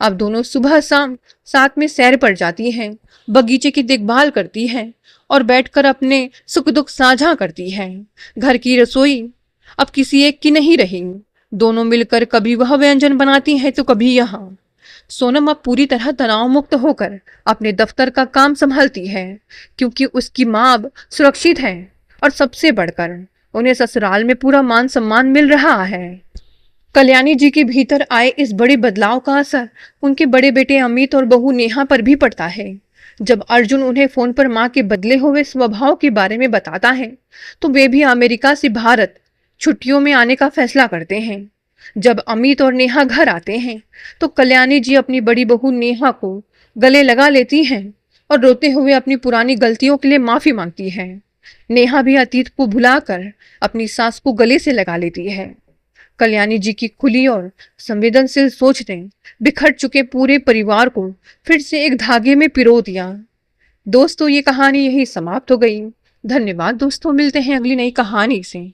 अब दोनों सुबह शाम साथ में सैर पर जाती हैं, बगीचे की देखभाल करती हैं और बैठकर अपने सुख दुख साझा करती हैं। घर की रसोई अब किसी एक की नहीं रही। दोनों मिलकर कभी वह व्यंजन बनाती हैं तो कभी यहाँ। सोनम अब पूरी तरह तनाव मुक्त होकर अपने दफ्तर का काम संभालती है, क्योंकि उसकी माँ अब सुरक्षित है और सबसे बढ़कर उन्हें ससुराल में पूरा मान सम्मान मिल रहा है। कल्याणी जी के भीतर आए इस बड़े बदलाव का असर उनके बड़े बेटे अमित और बहू नेहा पर भी पड़ता है। जब अर्जुन उन्हें फोन पर माँ के बदले हुए स्वभाव के बारे में बताता है, तो वे भी अमेरिका से भारत छुट्टियों में आने का फैसला करते हैं। जब अमित और नेहा घर आते हैं, तो कल्याणी जी अपनी बड़ी बहू नेहा को गले लगा लेती हैं और रोते हुए अपनी पुरानी गलतियों के लिए माफी मांगती है। नेहा भी अतीत को भुलाकर अपनी सास को गले से लगा लेती है। कल्याणी जी की खुली और संवेदनशील सोच ने बिखर चुके पूरे परिवार को फिर से एक धागे में पिरो दिया। दोस्तों, ये कहानी यही समाप्त हो गई। धन्यवाद दोस्तों, मिलते हैं अगली नई कहानी से।